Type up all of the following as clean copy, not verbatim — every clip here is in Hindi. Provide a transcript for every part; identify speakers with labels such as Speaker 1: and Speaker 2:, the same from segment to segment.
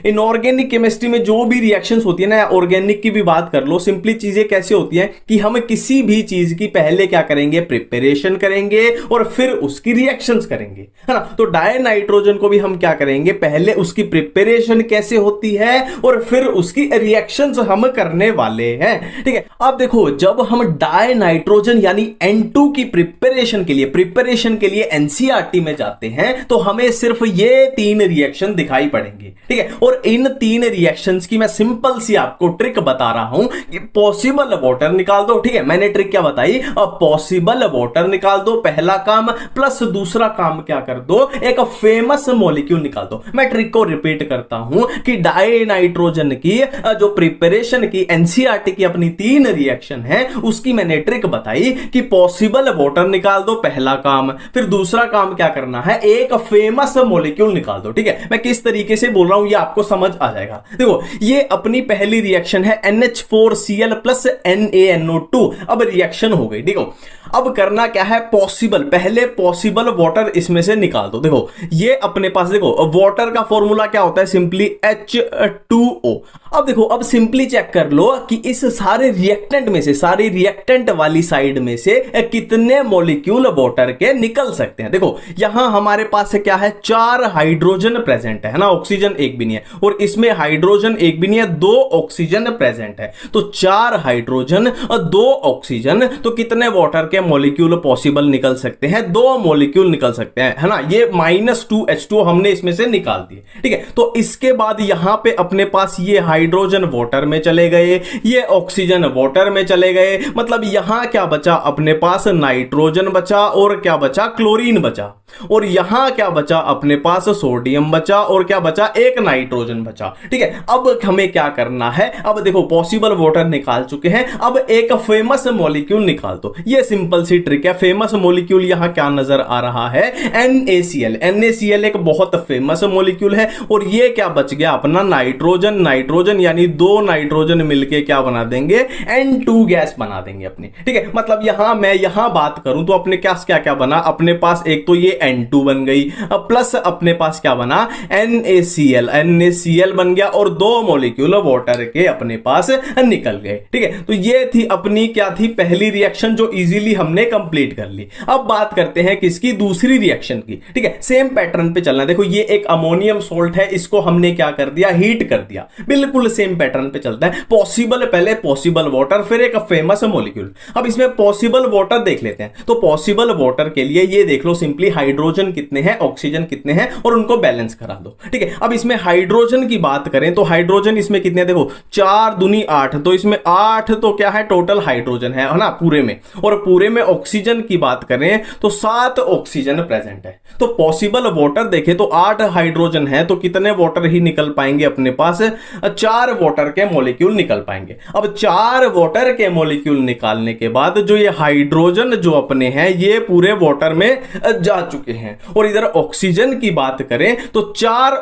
Speaker 1: इनऑर्गेनिक केमिस्ट्री में जो भी रिएक्शंस होती है ना, ऑर्गेनिक की भी बात कर लो, सिंपली चीजें कैसे होती हैं कि हम किसी भी चीज की पहले क्या करेंगे, प्रिपरेशन करेंगे और फिर उसकी रिएक्शंस करेंगे, है ना। तो डाई नाइट्रोजन को भी हम क्या करेंगे, पहले उसकी प्रिपरेशन कैसे होती है और फिर उसकी रिएक्शंस हम करने वाले हैं, ठीक है। अब देखो, जब हम डाई नाइट्रोजन यानी N2 की प्रिपरेशन के लिए एनसीईआरटी में जाते हैं तो हमें सिर्फ ये 3 रिएक्शन दिखाई पड़ेंगे, ठीक है। और इन 3 रिएक्शंस की मैं सिंपल सी आपको ट्रिक बता रहा हूं कि पॉसिबल वाटर निकाल दो, ठीक है। मैंने ट्रिक क्या बताई, पॉसिबल वाटर निकाल दो पहला काम, प्लस दूसरा काम क्या कर दो, एक फेमस मॉलिक्यूल निकाल दो। मैं ट्रिक को रिपीट करता हूं कि डाई नाइट्रोजन की जो प्रिपरेशन की एनसीईआरटी की अपनी 3 रिएक्शन है, उसकी मैंने ट्रिक बताई कि पॉसिबल वाटर निकाल दो पहला काम, फिर दूसरा काम क्या करना है, एक फेमस मॉलिक्यूल निकाल दो, ठीक है। मैं किस तरीके से बोल रहा हूं ये आपको समझ आ जाएगा। देखो, ये अपनी पहली रिएक्शन है NH4Cl प्लस NaNO2। अब रिएक्शन हो गई, देखो अब करना क्या है, पॉसिबल, पहले पॉसिबल वाटर इसमें से निकाल दो। देखो ये अपने पास, देखो वाटर का फॉर्मूला क्या होता है, सिंपली H2O। अब देखो, अब सिंपली चेक कर लो कि इस सारे रिएक्टेंट में से, सारी रिएक्टेंट वाली साइड में से कितने मॉलिक्यूल वाटर के निकल सकते हैं। देखो यहां हमारे पास क्या है, 4 हाइड्रोजन प्रेजेंट है ना, ऑक्सीजन एक भी नहीं है, और इसमें हाइड्रोजन एक भी नहीं है, 2 ऑक्सीजन प्रेजेंट है। तो 4 हाइड्रोजन और 2 ऑक्सीजन, तो कितने वाटर के मॉलिक्यूल पॉसिबल निकल सकते हैं, 2 मॉलिक्यूल निकल सकते हैं, है ना। ये -2H2 हमने इसमें से निकाल दिए, ठीक है। तो इसके बाद यहां पे अपने पास ये हाइड्रोजन वाटर में चले गए, ये ऑक्सीजन वाटर में चले गए, मतलब यहां क्या बचा, अपने पास नाइट्रोजन बचा और क्या बचा, क्लोरीन बचा, और यहां क्या बचा, अपने पास सोडियम बचा और क्या बचा, एक नाइट्रोजन बचा, ठीक है। अब हमें क्या करना है, अब देखो पॉसिबल वाटर निकाल चुके हैं, अब एक फेमस मॉलिक्यूल निकाल दो। ये सिंपल सी ट्रिक है। फेमस मॉलिक्यूल यहां क्या नजर आ रहा है, NaCl। NaCl एक बहुत फेमस मॉलिक्यूल है, और ये क्या बच गया अपना, नाइट्रोजन। नाइट्रोजन यानी 2 नाइट्रोजन मिलके क्या बना देंगे, N2 गैस बना देंगे अपनी, ठीक है। मतलब यहां मैं यहां बात करूं तो अपने क्या क्या क्या बना, अपने पास एक तो ये N2 बन गई, प्लस अपने पास क्या बना, NaCl बन गया, और 2 मॉलिक्यूल वाटर के अपने पास निकल गए, ठीक है। तो ये थी अपनी क्या थी, पहली रिएक्शन जो इजीली हमने कंप्लीट कर ली। अब बात करते हैं किसकी, दूसरी रिएक्शन की, ठीक है। सेम पैटर्न पे चलना। देखो ये एक अमोनियम सोल्ट है, इसको हमने क्या कर दिया, हीट कर दिया। बिल्कुल सेम पैटर्न पे चलता है, पॉसिबल पहले पॉसिबल वाटर, फिर एक फेमस मॉलिक्यूल। अब इसमें पॉसिबल वाटर देख लेते हैं। तो पॉसिबल वाटर के लिए ये देख लो, सिंपली हाइड्रोजन कितने हैं, ऑक्सीजन कितने हैं, और उनको बैलेंस करा दो, ठीक है। अब इसमें हाइड्रोजन की बात करें तो हाइड्रोजन इसमें कितने, देखो 4 दूनी 8, तो इसमें 8 तो क्या है, टोटल हाइड्रोजन है ना पूरे में। और पूरे में ऑक्सीजन की बात करें तो 7 ऑक्सीजन प्रेजेंट है। तो पॉसिबल वाटर देखें तो 8 हाइड्रोजन है, तो कितने वाटर ही निकल पाएंगे अपने पास, 4 वाटर के मॉलिक्यूल निकल पाएंगे। अब 4 वाटर के मॉलिक्यूल निकालने के बाद जो ये हाइड्रोजन जो अपने हैं ये पूरे वाटर में जा चुके हैं। और इधर ऑक्सीजन की बात करें तो 4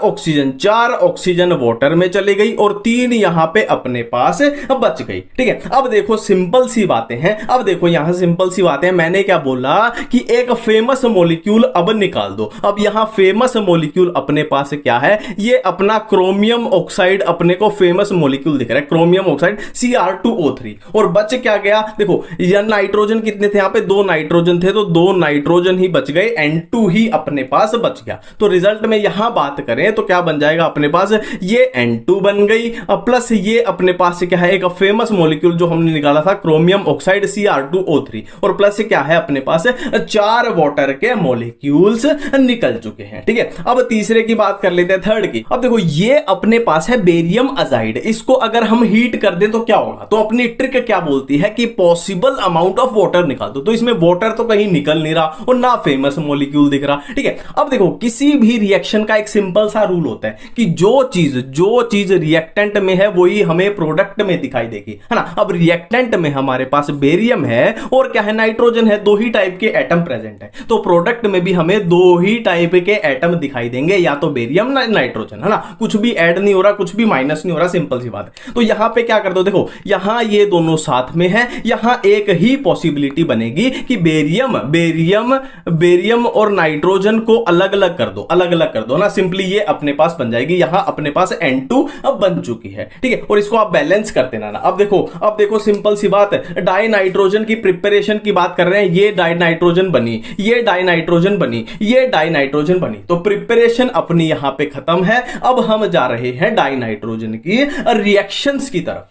Speaker 1: ऑक्सीजन वाटर में चले गई और 3 यहां पे अपने पास बच गई, ठीक है। अब देखो सिंपल सी बातें हैं, अब देखो यहां सिंपल सी बातें हैं। मैंने क्या बोला कि एक फेमस मॉलिक्यूल अब निकाल दो। अब यहां फेमस मॉलिक्यूल अपने पास क्या है, ये अपना क्रोमियम ऑक्साइड अपने को फेमस मॉलिक्यूल दिख रहा है, क्रोमियम ऑक्साइड Cr2O3। और बच क्या गया, देखो यह नाइट्रोजन कितने थे, यहां पे 2 नाइट्रोजन थे, तो 2 नाइट्रोजन ही बच गए, N2 ही अपने पास बच गया। तो रिजल्ट में यहां बात करें तो क्या बन जाएगा अपने पास, ये N2 बन गई, प्लस ये अपने पास क्या है, एक फेमस मॉलिक्यूल जो हमने निकाला था क्रोमियम ऑक्साइड Cr2O3, और प्लस क्या है अपने पास 4 वाटर के मॉलिक्यूल्स निकल चुके हैं, ठीक है। अब तीसरे की बात कर लेते हैं, थर्ड की। अब देखो ये अपने पास है बेरियम अजाइड, इसको अगर हम हीट कर दें तो क्या होगा, तो अपनी ट्रिक क्या बोलती है कि पॉसिबल अमाउंट ऑफ वाटर निकाल दो। तो इसमें वाटर तो कहीं निकल नहीं रहा और ना फेमस मॉलिक्यूल दिख रहा, ठीक है। अब देखो किसी भी रिएक्शन का एक सिंपल सा रूल होता है कि जो चीज रिएक्टेंट में है वही हमें प्रोडक्ट में दिखाई देगी, है ना। अब रिएक्टेंट में हमारे पास बेरियम है और क्या है, नाइट्रोजन है, दो ही टाइप के एटम प्रेजेंट है, तो प्रोडक्ट में भी हमें दो ही टाइप के एटम दिखाई देंगे, या तो बेरियम नाइट्रोजन, है ना, कुछ भी ऐड नहीं हो रहा, कुछ भी माइनस नहीं हो रहा, सिंपल सी बात है। तो यहां पे क्या कर दो, देखो यहां ये दोनों साथ में है, यहां एक ही पॉसिबिलिटी बनेगी कि बेरियम बेरियम बेरियम और नाइट्रोजन को अलग अलग कर दो, अलग अलग कर दो ना, सिंपली ये अपने पास बन जाएगी, यहां अपने पास N2 अब बन चुकी है, ठीक है, और इसको आप बैलेंस करते ना। अब देखो सिंपल सी बात है, डाई नाइट्रोजन की प्रिपरेशन की बात कर रहे हैं, ये डाई नाइट्रोजन बनी, ये डाई नाइट्रोजन बनी, ये डाई नाइट्रोजन बनी, तो प्रिपरेशन अपनी यहां पे खत्म है। अब हम जा रहे हैं डाई नाइट्रोजन की रिएक्शंस की तरफ।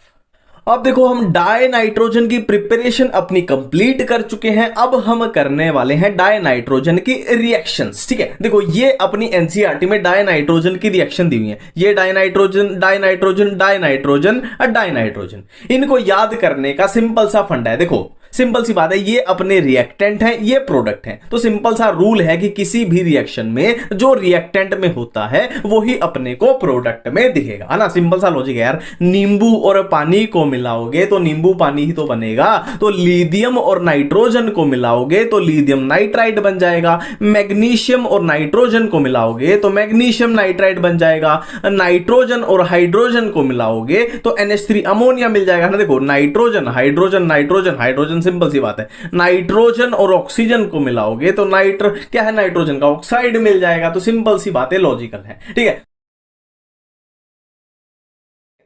Speaker 1: अब देखो हम डाई नाइट्रोजन की प्रिपरेशन अपनी कंप्लीट कर चुके हैं, अब हम करने वाले हैं डाई नाइट्रोजन की रिएक्शंस, ठीक है। देखो ये अपनी एनसीईआरटी में डाई नाइट्रोजन की रिएक्शन दी हुई है, ये die nitrogen die nitrogen die nitrogen और डाई नाइट्रोजन, इनको याद करने का सिंपल सा फंडा है। देखो सिंपल सी बात है, ये अपने रिएक्टेंट है, ये प्रोडक्ट है, तो सिंपल सा रूल है कि किसी भी रिएक्शन में जो रिएक्टेंट में होता है वो ही अपने को प्रोडक्ट में दिखेगा, है ना, सिंपल सा लॉजिक है यार। नींबू और पानी को मिलाओगे तो नींबू पानी ही तो बनेगा, तो लिथियम और नाइट्रोजन को मिलाओगे तो लिथियम नाइट्राइड बन जाएगा, मैग्नीशियम और नाइट्रोजन को मिलाओगे तो मैग्नीशियम नाइट्राइड बन जाएगा, नाइट्रोजन और हाइड्रोजन को मिलाओगे तो NH3 अमोनिया मिल जाएगा ना। देखो nitrogen hydrogen nitrogen hydrogen, simple सी बात है, नाइट्रोजन और ऑक्सीजन को मिलाओगे तो क्या है, नाइट्रोजन का ऑक्साइड मिल जाएगा, तो सिंपल सी बात है, लॉजिकल है, ठीक है।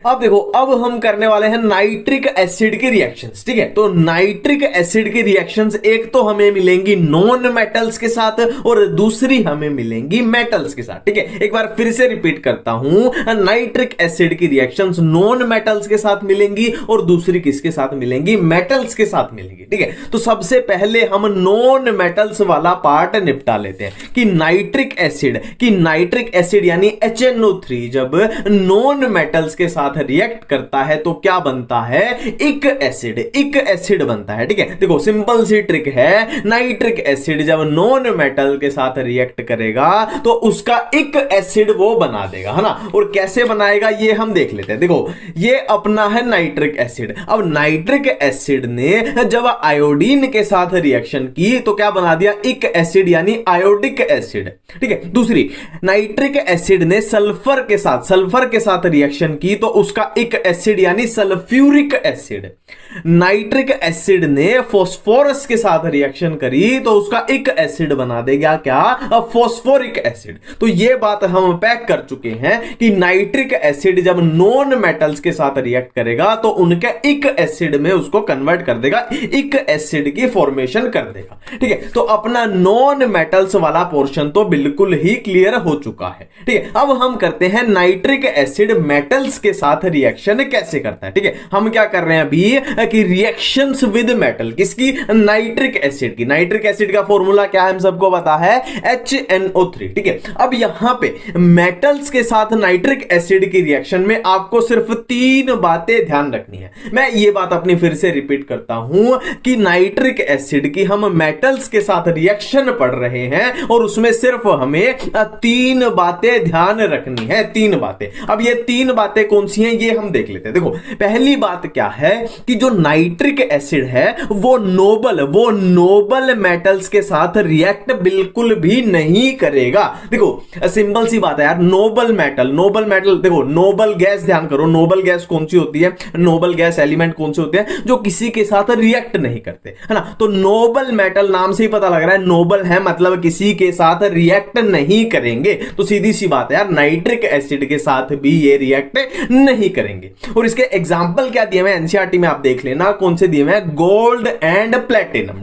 Speaker 1: अब देखो अब हम करने वाले हैं नाइट्रिक एसिड की रिएक्शंस, ठीक है। तो नाइट्रिक एसिड की रिएक्शंस एक तो हमें मिलेंगी नॉन मेटल्स के साथ और दूसरी हमें मिलेंगी मेटल्स के साथ, ठीक है। एक बार फिर से रिपीट करता हूं, नाइट्रिक एसिड की रिएक्शंस नॉन मेटल्स के साथ मिलेंगी और दूसरी किसके साथ मिलेंगी, मेटल्स के साथ मिलेंगी, ठीक है। तो सबसे पहले हम नॉन मेटल्स वाला पार्ट निपटा लेते हैं कि नाइट्रिक एसिड यानी HNO3 जब नॉन मेटल्स के साथ रिएक्ट करता है तो क्या बनता है, इक एसिड बनता है, ठीक है। देखो सिंपल सी ट्रिक है, नाइट्रिक एसिड जब नॉन मेटल के साथ रिएक्ट करेगा तो उसका इक एसिड वो बना देगा, है ना। और कैसे बनाएगा ये हम देख लेते हैं। देखो ये अपना है नाइट्रिक एसिड, अब नाइट्रिक एसिड ने जब आयोडीन के साथ रिएक्शन की तो क्या बना दिया, इक एसिड यानी आयोडिक एसिड, ठीक है। दूसरी नाइट्रिक एसिड ने सल्फर के साथ रिएक्शन की तो उसका एक एसिड यानी सल्फ्यूरिक एसिड। नाइट्रिक एसिड ने फास्फोरस के साथ रिएक्शन करी तो उसका एक एसिड बना देगा क्या, फास्फोरिक एसिड। तो ये बात हम पैक कर चुके हैं कि नाइट्रिक एसिड जब नॉन मेटल्स के साथ रिएक्ट करेगा तो उनके एक एसिड में उसको कन्वर्ट कर देगा, एक एसिड की फॉर्मेशन कर देगा, ठीक है। तो अपना नॉन मेटल्स वाला पोर्शन तो बिल्कुल ही क्लियर हो चुका है, ठीक है। अब हम करते हैं नाइट्रिक एसिड मेटल्स के साथ रिएक्शन कैसे करता है, ठीक है। हम क्या कर रहे हैं अभी कि रिएक्शंस विद मेटल, किसकी, नाइट्रिक एसिड की। नाइट्रिक एसिड का फॉर्मूला क्या है हम सबको पता है, HNO3, ठीक है। अब यहां पे मेटल्स के साथ नाइट्रिक एसिड की रिएक्शन में आपको सिर्फ 3 बातें ध्यान रखनी है। मैं ये बात अपनी फिर से रिपीट करता हूं कि नाइट्रिक एसिड की हम मेटल्स के साथ रिएक्शन पढ़ रहे हैं और उसमें सिर्फ हमें 3 बातें ध्यान रखनी है, 3 बातें। अब ये 3 बातें कौन सी हैं ये हम देख लेते हैं। देखो पहली बात क्या है कि जो नाइट्रिक एसिड है वो नोबल मेटल्स के साथ रिएक्ट बिल्कुल भी नहीं करेगा। देखो सिंपल सी बात है यार, नोबल मेटल देखो, नोबल गैस ध्यान करो, नोबल गैस कौन सी होती है, नोबल गैस एलिमेंट कौन से होते हैं, जो किसी के साथ रिएक्ट नहीं करते, है ना। तो नोबल मेटल नाम से ही पता लग रहा है, नोबल है मतलब किसी के साथ रिएक्ट नहीं करेंगे। तो सीधी सी बात है यार, नाइट्रिक एसिड के साथ भी ये रिएक्ट नहीं करेंगे। और इसके एग्जांपल क्या दिए हुए एनसीईआरटी में आप देख लेना, कौन से दिए हुए हैं, गोल्ड एंड प्लेटिनम,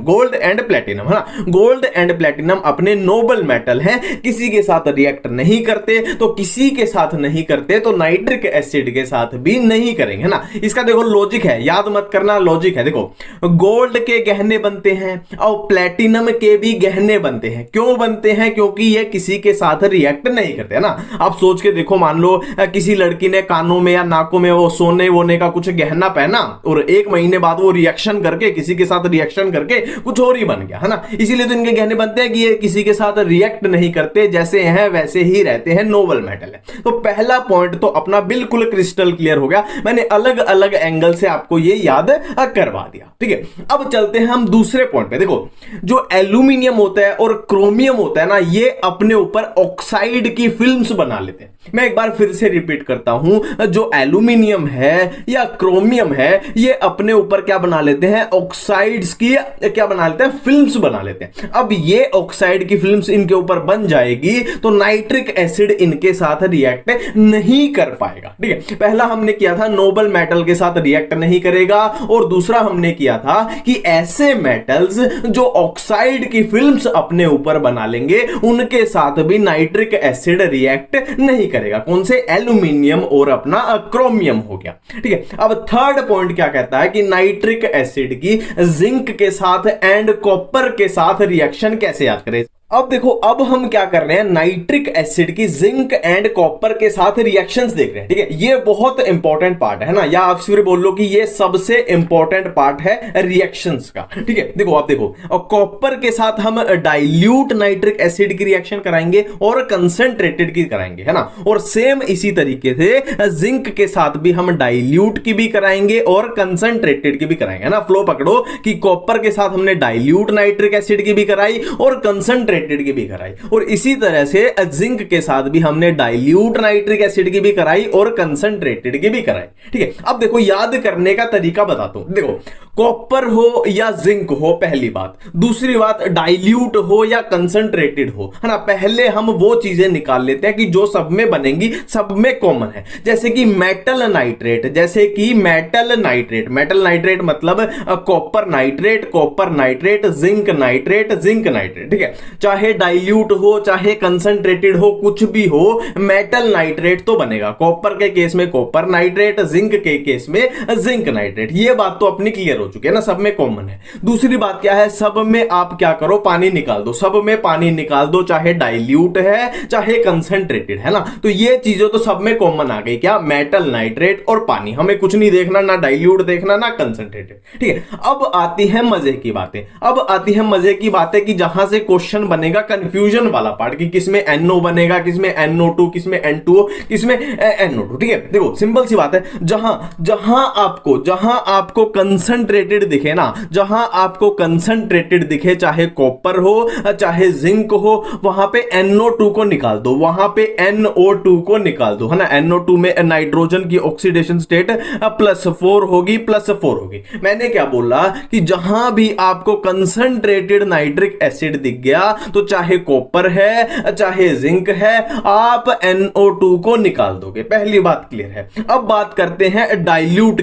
Speaker 1: है ना। गोल्ड एंड प्लेटिनम अपने नोबल मेटल हैं, किसी के साथ रिएक्ट नहीं करते, तो किसी के साथ नहीं करते तो नाइट्रिक एसिड के साथ भी नहीं करेंगे, है ना। इसका देखो लॉजिक है, याद मत करना, लॉजिक है। देखो गोल्ड के गहने बनते हैं और प्लेटिनम के भी गहने बनते हैं, क्यों बनते हैं, क्योंकि ये किसी के साथ रिएक्ट नहीं करते, है ना। आप सोच के देखो, मान लो किसी लड़की ने कानों में या नाकों में वो सोने वोने का कुछ गहना पहना और 1 महीने बाद वो रिएक्शन करके, किसी के साथ रिएक्शन करके कुछ और ही बन गया, है ना। इसीलिए तो इनके गहने बनते हैं कि ये किसी के साथ रिएक्ट नहीं करते, जैसे हैं वैसे ही रहते हैं, नोबल मेटल है। तो पहला पॉइंट तो अपना बिल्कुल क्रिस्टल क्लियर हो गया, मैंने अलग अलग एंगल से आपको ये याद करवा दिया, ठीक है। अब चलते हैं हम दूसरे पॉइंट पे। देखो, जो एल्यूमिनियम होता है और क्रोमियम होता है ना, ये अपने ऊपर ऑक्साइड की फिल्म्स बना लेते हैं। मैं एक बार फिर से रिपीट करता हूं, जो एल्यूमिनियम है या क्रोमियम है, ये अपने ऊपर क्या बना लेते हैं, ऑक्साइड्स की क्या बना लेते हैं, फिल्म्स बना लेते हैं। अब ये ऑक्साइड की फिल्म्स इनके ऊपर बन जाएगी तो नाइट्रिक एसिड इनके साथ रिएक्ट नहीं कर पाएगा, ठीक है। पहला हमने किया था नोबल मेटल के साथ रिएक्ट नहीं करेगा, और दूसरा हमने किया था कि ऐसे मेटल्स जो ऑक्साइड की फिल्म्स अपने ऊपर बना लेंगे उनके साथ भी नाइट्रिक एसिड रिएक्ट नहीं करेगा। कौन से, एल्यूमिनियम और अपना क्रोमियम हो गया, ठीक है। अब थर्ड पॉइंट क्या कहता है कि नाइट्रिक एसिड की जिंक के साथ एंड कॉपर के साथ रिएक्शन कैसे याद करें। अब देखो, अब हम क्या कर रहे हैं, नाइट्रिक एसिड की जिंक एंड कॉपर के साथ रिएक्शंस देख रहे हैं, ठीक है। ये बहुत इंपॉर्टेंट पार्ट है ना, या आप फिर बोल लो कि ये सबसे इंपॉर्टेंट पार्ट है रिएक्शंस का, ठीक है। देखो, आप देखो, और कॉपर के साथ हम डाइल्यूट नाइट्रिक एसिड की रिएक्शन कराएंगे और कंसंट्रेटेड की कराएंगे, है ना। और सेम इसी तरीके से जिंक के साथ भी हम डाइल्यूट की भी कराएंगे और कंसंट्रेटेड की भी कराएंगे, है ना। फ्लो पकड़ो कि कॉपर के साथ हमने डाइल्यूट नाइट्रिक एसिड की भी कराई और कंसंट्रेटेड की भी कराई, और इसी तरह से जिंक के साथ भी हमने डाइल्यूट नाइट्रिक एसिड की भी कराई और कंसंट्रेटेड की भी कराई, ठीक है। अब देखो, याद करने का तरीका बताता हूं। देखो, कॉपर हो या जिंक हो, पहली बात। दूसरी बात, डाइल्यूट हो या कंसंट्रेटेड हो, है ना। पहले हम वो चीजें निकाल लेते हैं कि जो सब में बनेंगी, सब में कॉमन है। जैसे कि मेटल नाइट्रेट, जैसे कि मेटल नाइट्रेट, मेटल नाइट्रेट मतलब copper nitrate, copper nitrate, zinc nitrate, zinc nitrate, ठीक है। चाहे डाइल्यूट हो चाहे कंसंट्रेटेड हो, कुछ भी हो, मेटल नाइट्रेट तो बनेगा। कॉपर के केस में कॉपर नाइट्रेट, जिंक के केस में जिंक नाइट्रेट। ये बात तो अपनी क्लियर हो चुकी है ना, सब में कॉमन है। दूसरी बात क्या है, सब में आप क्या करो, पानी निकाल दो, सब में पानी निकाल दो, चाहे डाइल्यूट है चाहे कंसंट्रेटेड, है ना। तो ये चीजें तो सब में कॉमन आ गई, क्या, मेटल नाइट्रेट और पानी। हमें कुछ नहीं देखना, ना डाइल्यूट देखना ना कंसंट्रेटेड, ठीक है। अब आती है मजे की बातें, अब आती है मजे की बातें कि जहां से क्वेश्चन बनेगा कंफ्यूजन वाला पार्ट, कि किसमें NO बनेगा, किसमें NO2, किसमें N2O, किसमें NO2, ठीक है। देखो, सिंपल सी बात है, जहां आपको कंसंट्रेटेड दिखे ना, जहां आपको कंसंट्रेटेड दिखे, चाहे कॉपर हो चाहे जिंक हो, वहां पे NO2 को निकाल दो, वहां पे NO2 को निकाल दो, है ना। NO2 में नाइट्रोजन की ऑक्सीडेशन स्टेट +4 होगी, +4 होगी। मैंने क्या बोला कि जहां भी आपको कंसंट्रेटेड नाइट्रिक एसिड दिख गया, तो चाहे कॉपर है चाहे जिंक है, आप NO2 को निकाल दोगे। पहली बात क्लियर है। अब बात करते हैं डाइल्यूट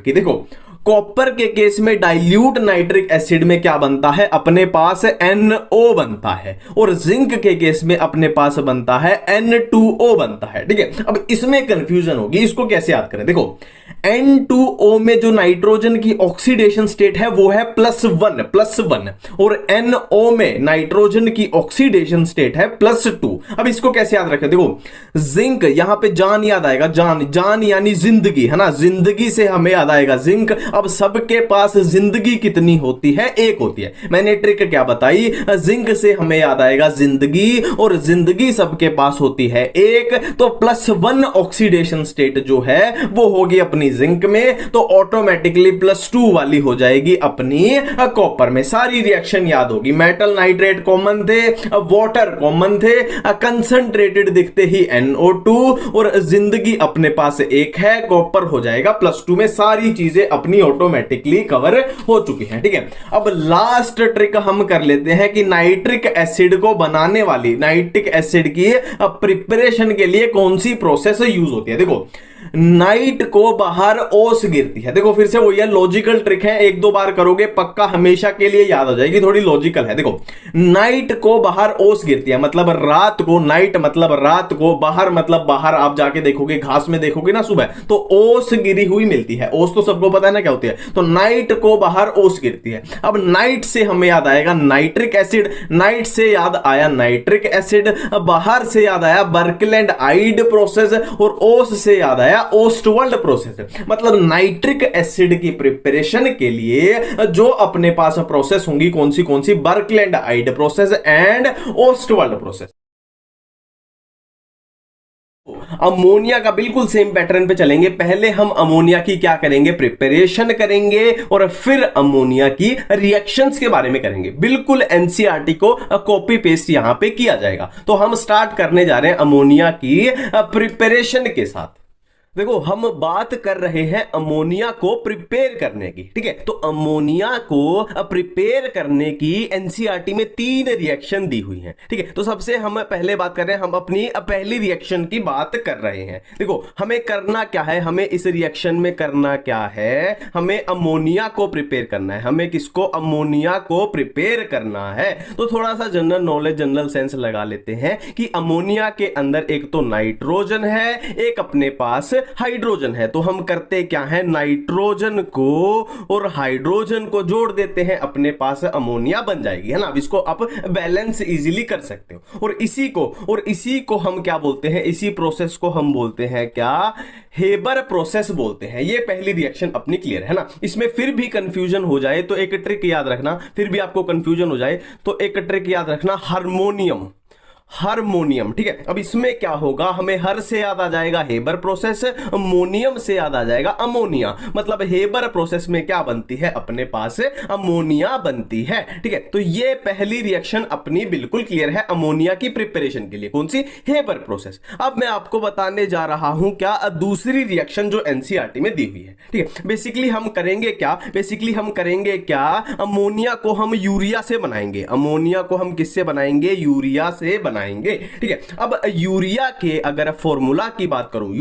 Speaker 1: की। देखो, कॉपर के केस में डाइल्यूट नाइट्रिक एसिड में क्या बनता है, अपने पास NO बनता है, और जिंक के केस में अपने पास बनता है N2O बनता है, ठीक है। अब इसमें कंफ्यूजन होगी, इसको कैसे याद करें। देखो, N2O में जो नाइट्रोजन की ऑक्सीडेशन स्टेट है वो है +1, और NO में नाइट्रोजन की ऑक्सीडेशन स्टेट है +2। अब इसको कैसे याद रखें, देखो, जिंक, यहां पे जान याद आएगा, जान यानी जिंदगी, है ना। जिंदगी से हमें याद आएगा जिंक। अब सबके पास जिंदगी कितनी होती है, 1 होती है। मैंने ट्रिक क्या बताई, जिंक से हमें याद आएगा जिंदगी, और जिंदगी सबके पास होती है 1, तो +1 ऑक्सीडेशन स्टेट जो है वो होगी अपनी जिंक में, तो ऑटोमेटिकली +2 वाली हो जाएगी अपनी कॉपर में। सारी रिएक्शन याद होगी। मेटल नाइट्रेट कॉमन थे, वाटर कॉमन थे, कंसंट्रेटेड दिखते ही NO2, और जिंदगी अपने पास 1 है, कॉपर हो जाएगा +2 में। सारी चीजें अपनी ऑटोमेटिकली कवर हो चुकी हैं, ठीक है। अब लास्ट ट्रिक हम कर लेते हैं कि नाइट्रिक एसिड को बनाने वाली, नाइट्रिक एसिड की प्रिपरेशन के लिए कौन सी प्रोसेस यूज होती है। देखो, नाइट को बाहर ओस गिरती है। देखो, फिर से वो ये लॉजिकल ट्रिक है, 1-2 बार करोगे पक्का हमेशा के लिए याद हो जाएगी, थोड़ी लॉजिकल है। देखो, नाइट को बाहर ओस गिरती है, मतलब रात को, नाइट मतलब रात को, बाहर मतलब बाहर। आप जाके देखोगे, घास में देखोगे ना सुबह, तो ओस गिरी हुई मिलती है। ओस तो सबको पता है ना क्या होती है, तो नाइट को बाहर ओस गिरती है। अब नाइट से हमें याद आएगा नाइट्रिक एसिड, नाइट से याद आया नाइट्रिक एसिड, बाहर से याद आया बर्कलैंड आइड प्रोसेस, और ओस से याद आया गया ओस्टवाल्ड प्रोसेस, मतलब नाइट्रिक एसिड की प्रिपरेशन के लिए जो अपने पास प्रोसेस होंगी कौन सी Birkeland Eyde process and Ostwald process. Ammonia का बिल्कुल सेम पैटर्न पे चलेंगे। पहले हम अमोनिया की क्या करेंगे, प्रिपरेशन करेंगे और फिर अमोनिया की रिएक्शंस के बारे में करेंगे। बिल्कुल एनसीईआरटी को कॉपी पेस्ट यहां पे किया जाएगा। तो हम स्टार्ट करने जा रहे हैं अमोनिया की प्रिपरेशन के साथ। देखो हम बात कर रहे हैं अमोनिया को प्रिपेयर करने की, ठीक है। तो अमोनिया को प्रिपेयर करने की एनसीईआरटी में 3 रिएक्शन दी हुई हैं, ठीक है। तो सबसे हम पहले बात कर रहे हैं, हम अपनी पहली रिएक्शन की बात कर रहे हैं। देखो हमें करना क्या है, हमें इस रिएक्शन में करना क्या है, हमें अमोनिया को प्रिपेयर करना है। हमें किसको, अमोनिया को प्रिपेयर करना है। तो थोड़ा सा जनरल नॉलेज, जनरल सेंस लगा लेते हैं कि अमोनिया के अंदर एक तो नाइट्रोजन है, एक अपने पास हाइड्रोजन है। तो हम करते क्या है, नाइट्रोजन को और हाइड्रोजन को जोड़ देते हैं, अपने पास अमोनिया बन जाएगी, है ना। अब इसको आप बैलेंस इजीली कर सकते हो। और इसी को हम क्या बोलते हैं, इसी प्रोसेस को हम बोलते हैं क्या, हेबर प्रोसेस बोलते हैं। ये पहली रिएक्शन अपनी क्लियर है ना। इसमें फिर भी कंफ्यूजन हो जाए तो एक ट्रिक याद रखना, फिर भी आपको कंफ्यूजन हो जाए तो एक ट्रिक याद रखना, हार्मोनियम, ठीक है। अब इसमें क्या होगा, हमें हर से याद आ जाएगा हेबर प्रोसेस, अमोनियम से याद आ जाएगा अमोनिया। मतलब हेबर प्रोसेस में क्या बनती है, अपने पास अमोनिया बनती है, ठीक है। तो ये पहली रिएक्शन अपनी बिल्कुल क्लियर है अमोनिया की प्रिपरेशन के लिए, कौन सी, हेबर प्रोसेस। अब मैं आपको बताने जा रहा हूं क्या, दूसरी रिएक्शन जो एनसीईआरटी में दी हुई है, ठीक है। बेसिकली हम करेंगे क्या, अमोनिया को हम यूरिया से बनाएंगे। अमोनिया को हम किससे बनाएंगे, यूरिया से बनाएंगे, ठीक है। अब यूरिया के अगर फॉर्मूला की बात करूं, तो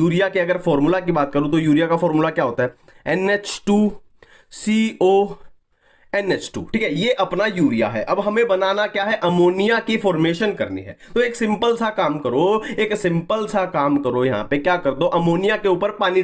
Speaker 1: यूरिया का फॉर्मूला क्या होता है, NH2CO NH2, ठीक है। ये अपना यूरिया है। अब हमें बनाना क्या है, अमोनिया की फॉर्मेशन करनी है। तो एक सिंपल सा काम करो, यहां पे क्या कर दो, अमोनिया के ऊपर पानी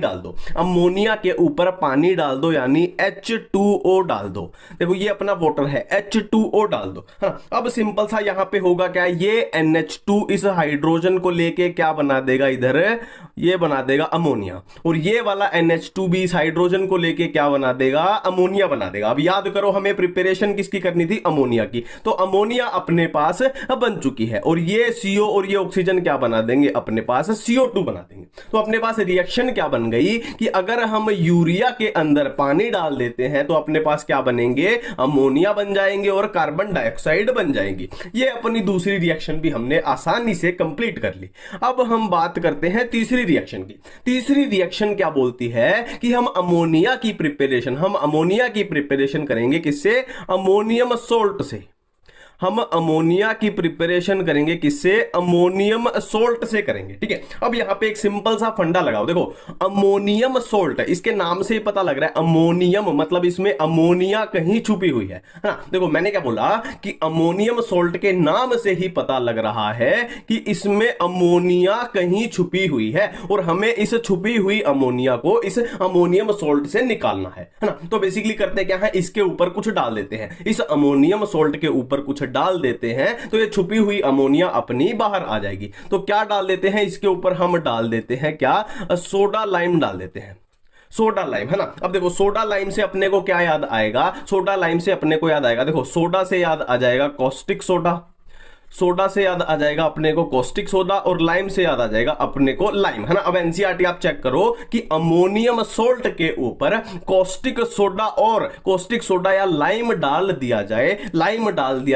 Speaker 1: डाल दो, यानी H2O डाल दो। देखो ये अपना वाटर है, H2O डाल दो, हाँ। अब सिंपल सा यहां पे होगा क्या, ये NH2 इस हाइड्रोजन को लेके क्या बना देगा, इधर ये बना देगा अमोनिया, और ये वाला NH2 भी इस हाइड्रोजन को लेके क्या बना देगा, अमोनिया बना देगा। अब याद करो हमें प्रिपरेशन किसकी करनी थी, अमोनिया की। तो अमोनिया अपने पास बन चुकी है, और ये CO और ये ऑक्सीजन क्या बना देंगे, अपने पास CO2 बना देंगे। तो अपने पास रिएक्शन क्या बन गई कि अगर हम यूरिया के अंदर पानी डाल देते हैं तो अपने पास क्या बनेंगे, अमोनिया बन जाएंगे और कार्बन डाइऑक्साइड बन जाएंगी। ये अपनी दूसरी रिएक्शन भी हमने आसानी से कंप्लीट कर ली। अब हम बात करते हैं तीसरी रिएक्शन की। तीसरी रिएक्शन क्या बोलती है कि हम अमोनिया की प्रिपरेशन करेंगे किससे, अमोनियम सोल्ट से। हम अमोनिया की प्रिपरेशन करेंगे किससे, अमोनियम सोल्ट से करेंगे, ठीक है। अब यहां पे एक सिंपल सा फंडा लगाओ। देखो अमोनियम सोल्ट, इसके नाम से ही पता लग रहा है अमोनियम, मतलब इसमें अमोनिया कहीं छुपी हुई है ना। देखो मैंने क्या बोला कि अमोनियम सोल्ट के नाम से ही पता लग रहा है कि इसमें अमोनिया कहीं छुपी हुई है, और हमें इस छुपी हुई अमोनिया को इस अमोनियम सोल्ट से निकालना है ना। तो बेसिकली करते क्या है, इसके ऊपर कुछ डाल देते हैं, इस अमोनियम सोल्ट के ऊपर कुछ डाल देते हैं, तो ये छुपी हुई अमोनिया अपनी बाहर आ जाएगी। तो क्या डाल देते हैं इसके ऊपर, हम डाल देते हैं क्या, सोडा लाइम डाल देते हैं, सोडा लाइम, है ना। अब देखो सोडा लाइम से अपने को क्या याद आएगा, देखो सोडा से याद आ जाएगा कॉस्टिक सोडा, सोडा से याद आ जाएगा अपने को कॉस्टिक सोडा, और लाइम से याद आ जाएगा अपने को लाइम, है ना। अब एनसीईआरटी आप चेक करो कि अमोनियम सोल्ट के ऊपर कॉस्टिक सोडा या लाइम डाल दिया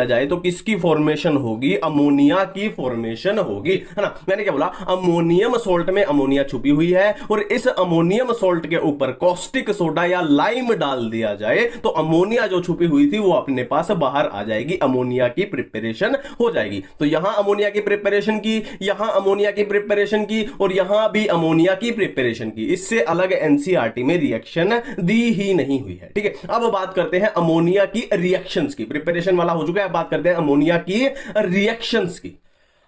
Speaker 1: जाए तो किसकी फॉर्मेशन होगी, अमोनिया की फॉर्मेशन होगी, है ना। मैंने क्या बोला, अमोनियम सोल्ट में अमोनिया छुपी हुई है, और इस अमोनियम सोल्ट के ऊपर कॉस्टिक सोडा या लाइम डाल दिया जाए तो अमोनिया जो छुपी हुई थी वो अपने पास बाहर आ जाएगी, अमोनिया की प्रिपरेशन हो जाएगी। तो यहां अमोनिया की प्रिपरेशन की, यहां अमोनिया की प्रिपरेशन की, और यहां भी अमोनिया की प्रिपरेशन की। इससे अलग एनसीईआरटी में रिएक्शन दी ही नहीं हुई है, ठीक है। अब बात करते हैं अमोनिया की रिएक्शंस की। प्रिपरेशन वाला हो चुका है, अब बात करते हैं अमोनिया की रिएक्शंस की।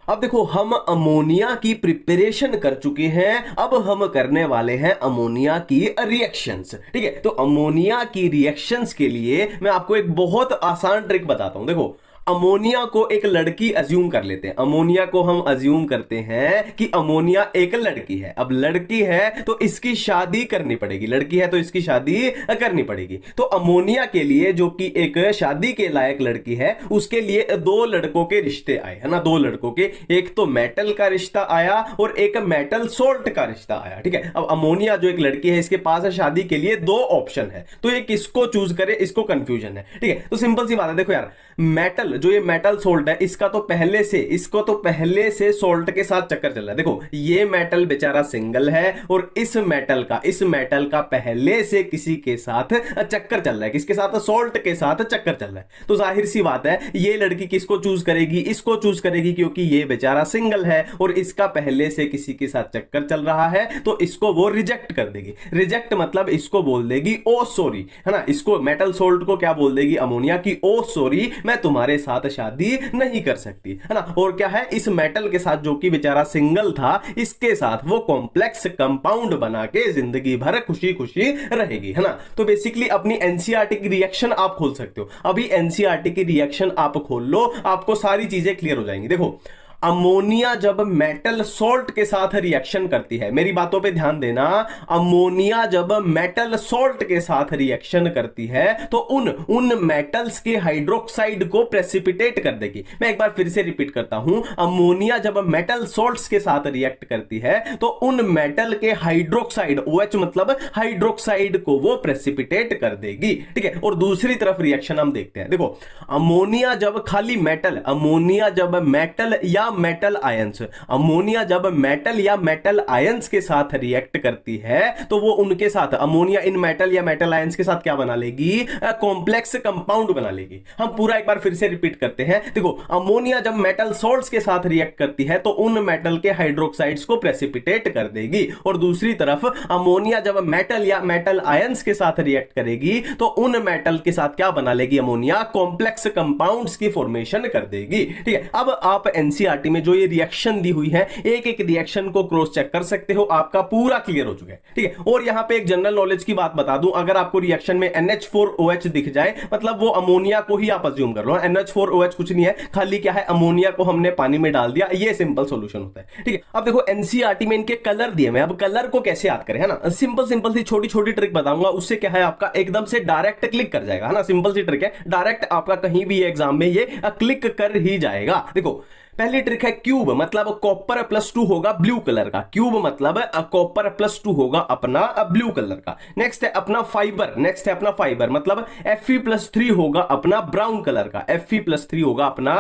Speaker 1: अब देखो हम अमोनिया की प्रिपरेशन कर चुके हैं, अब हम करने वाले हैं अमोनिया की रिएक्शंस, ठीक है। तो अमोनिया की रिएक्शंस के लिए मैं आपको एक बहुत आसान ट्रिक बताता हूं। देखो अमोनिया को एक लड़की अज्यूम कर लेते हैं, अमोनिया को हम अज्यूम करते हैं कि अमोनिया एक लड़की है। अब लड़की है तो इसकी शादी करनी पड़ेगी, लड़की है तो इसकी शादी करनी पड़ेगी। तो अमोनिया के लिए जो कि एक शादी के लायक लड़की है, उसके लिए दो लड़कों के रिश्ते आए, है ना, दो लड़कों के, एक तो मेटल का रिश्ता आया और एक मेटल सोल्ट का रिश्ता आया। ठीक है, अब अमोनिया जो एक लड़की है, इसके पास शादी के लिए दो ऑप्शन है, तो ये किसको चूज करे, इसको कंफ्यूजन है। ठीक है, तो सिंपल सी बात है, देखो यार, मेटल जो ये मेटल सोल्ट है, इसको तो पहले से सोल्ट के साथ चक्कर चल रहा है। देखो ये मेटल बेचारा सिंगल है और इस मेटल का पहले से किसी के साथ चक्कर चल रहा है, किसके साथ, सोल्ट के साथ चक्कर चल रहा है। तो जाहिर सी बात है ये लड़की किसको चूज करेगी, इसको चूज करेगी, क्योंकि ये बेचारा सिंगल है और इसका पहले से किसी के साथ चक्कर चल रहा है, तो इसको वो रिजेक्ट कर देगी। रिजेक्ट मतलब इसको बोल देगी ओ सॉरी, है ना, इसको मेटल सोल्ट को क्या बोल देगी अमोनिया की, ओ सॉरी मैं तुम्हारे साथ शादी नहीं कर सकती, है ना। और क्या है, इस मेटल के साथ जो कि बेचारा सिंगल था, इसके साथ वो कॉम्प्लेक्स कंपाउंड बना के जिंदगी भर खुशी खुशी रहेगी, है ना। तो बेसिकली अपनी एनसीईआरटी की रिएक्शन आप खोल सकते हो, अभी एनसीईआरटी की रिएक्शन आप खोल लो, आपको सारी चीजें क्लियर हो जाएंगी। देखो अमोनिया जब मेटल सोल्ट के साथ रिएक्शन करती है, मेरी बातों पे ध्यान देना, अमोनिया जब मेटल सोल्ट के साथ रिएक्शन करती है तो उन मेटल्स के हाइड्रोक्साइड को प्रेसिपिटेट कर देगी। मैं एक बार फिर से रिपीट करता हूं, अमोनिया जब मेटल सोल्ट्स के साथ रिएक्ट करती है तो उन मेटल के हाइड्रोक्साइड, OH मतलब हाइड्रोक्साइड को वो प्रेसिपिटेट कर देगी। ठीक है, और दूसरी तरफ रिएक्शन हम देखते हैं। देखो अमोनिया जब खाली मेटल, अमोनिया जब मेटल या मेटल आयंस, अमोनिया जब मेटल या मेटल आयंस के साथ रिएक्ट करती है तो वो उनके साथ, अमोनिया इन मेटल या मेटल आयंस के साथ क्या बना लेगी, कॉम्प्लेक्स कंपाउंड बना लेगी। हम पूरा एक बार फिर से रिपीट करते हैं। देखो अमोनिया जब मेटल सॉल्ट्स के साथ रिएक्ट करती है तो उन मेटल के हाइड्रोक्साइड्स को प्रेसिपिटेट कर देगी, और दूसरी तरफ अमोनिया जब मेटल या मेटल आयंस के साथ रिएक्ट करेगी तो उन मेटल के साथ क्या बना लेगी अमोनिया, कॉम्प्लेक्स कंपाउंड्स की फॉर्मेशन कर देगी। ठीक है, अब आप एनसीईआरटी में जो ये रिएक्शन दी हुई है, एक एक रिएक्शन को क्रॉस चेक कर सकते हो, आपका पूरा क्लियर हो चुका है। ठीक है, और यहां पे एक जनरल नॉलेज की बात बता दूं, अगर आपको रिएक्शन में NH4OH दिख जाए मतलब वो अमोनिया को ही आप अज्यूम कर लो। NH4OH कुछ नहीं है, खाली क्या है, अमोनिया को हमने पानी में डाल दिया, ये सिंपल सॉल्यूशन होता है। ठीक है, अब देखो एनसीईआरटी में इनके कलर दिए मैं, अब कलर को कैसे याद करें, है ना, सिंपल सी छोटी छोटी ट्रिक बताऊंगा, उससे क्या है आपका एकदम से डायरेक्ट क्लिक कर जाएगा, है ना। सिंपल सी ट्रिक है, डायरेक्ट आपका कहीं भी एग्जाम में ये क्लिक कर ही जाएगा। देखो पहली ट्रिक है क्यूब, मतलब कॉपर +2 होगा ब्लू कलर का, क्यूब मतलब कॉपर +2 होगा अपना ब्लू कलर का। नेक्स्ट है अपना फाइबर, मतलब Fe+3 होगा अपना ब्राउन कलर का, Fe+3 होगा अपना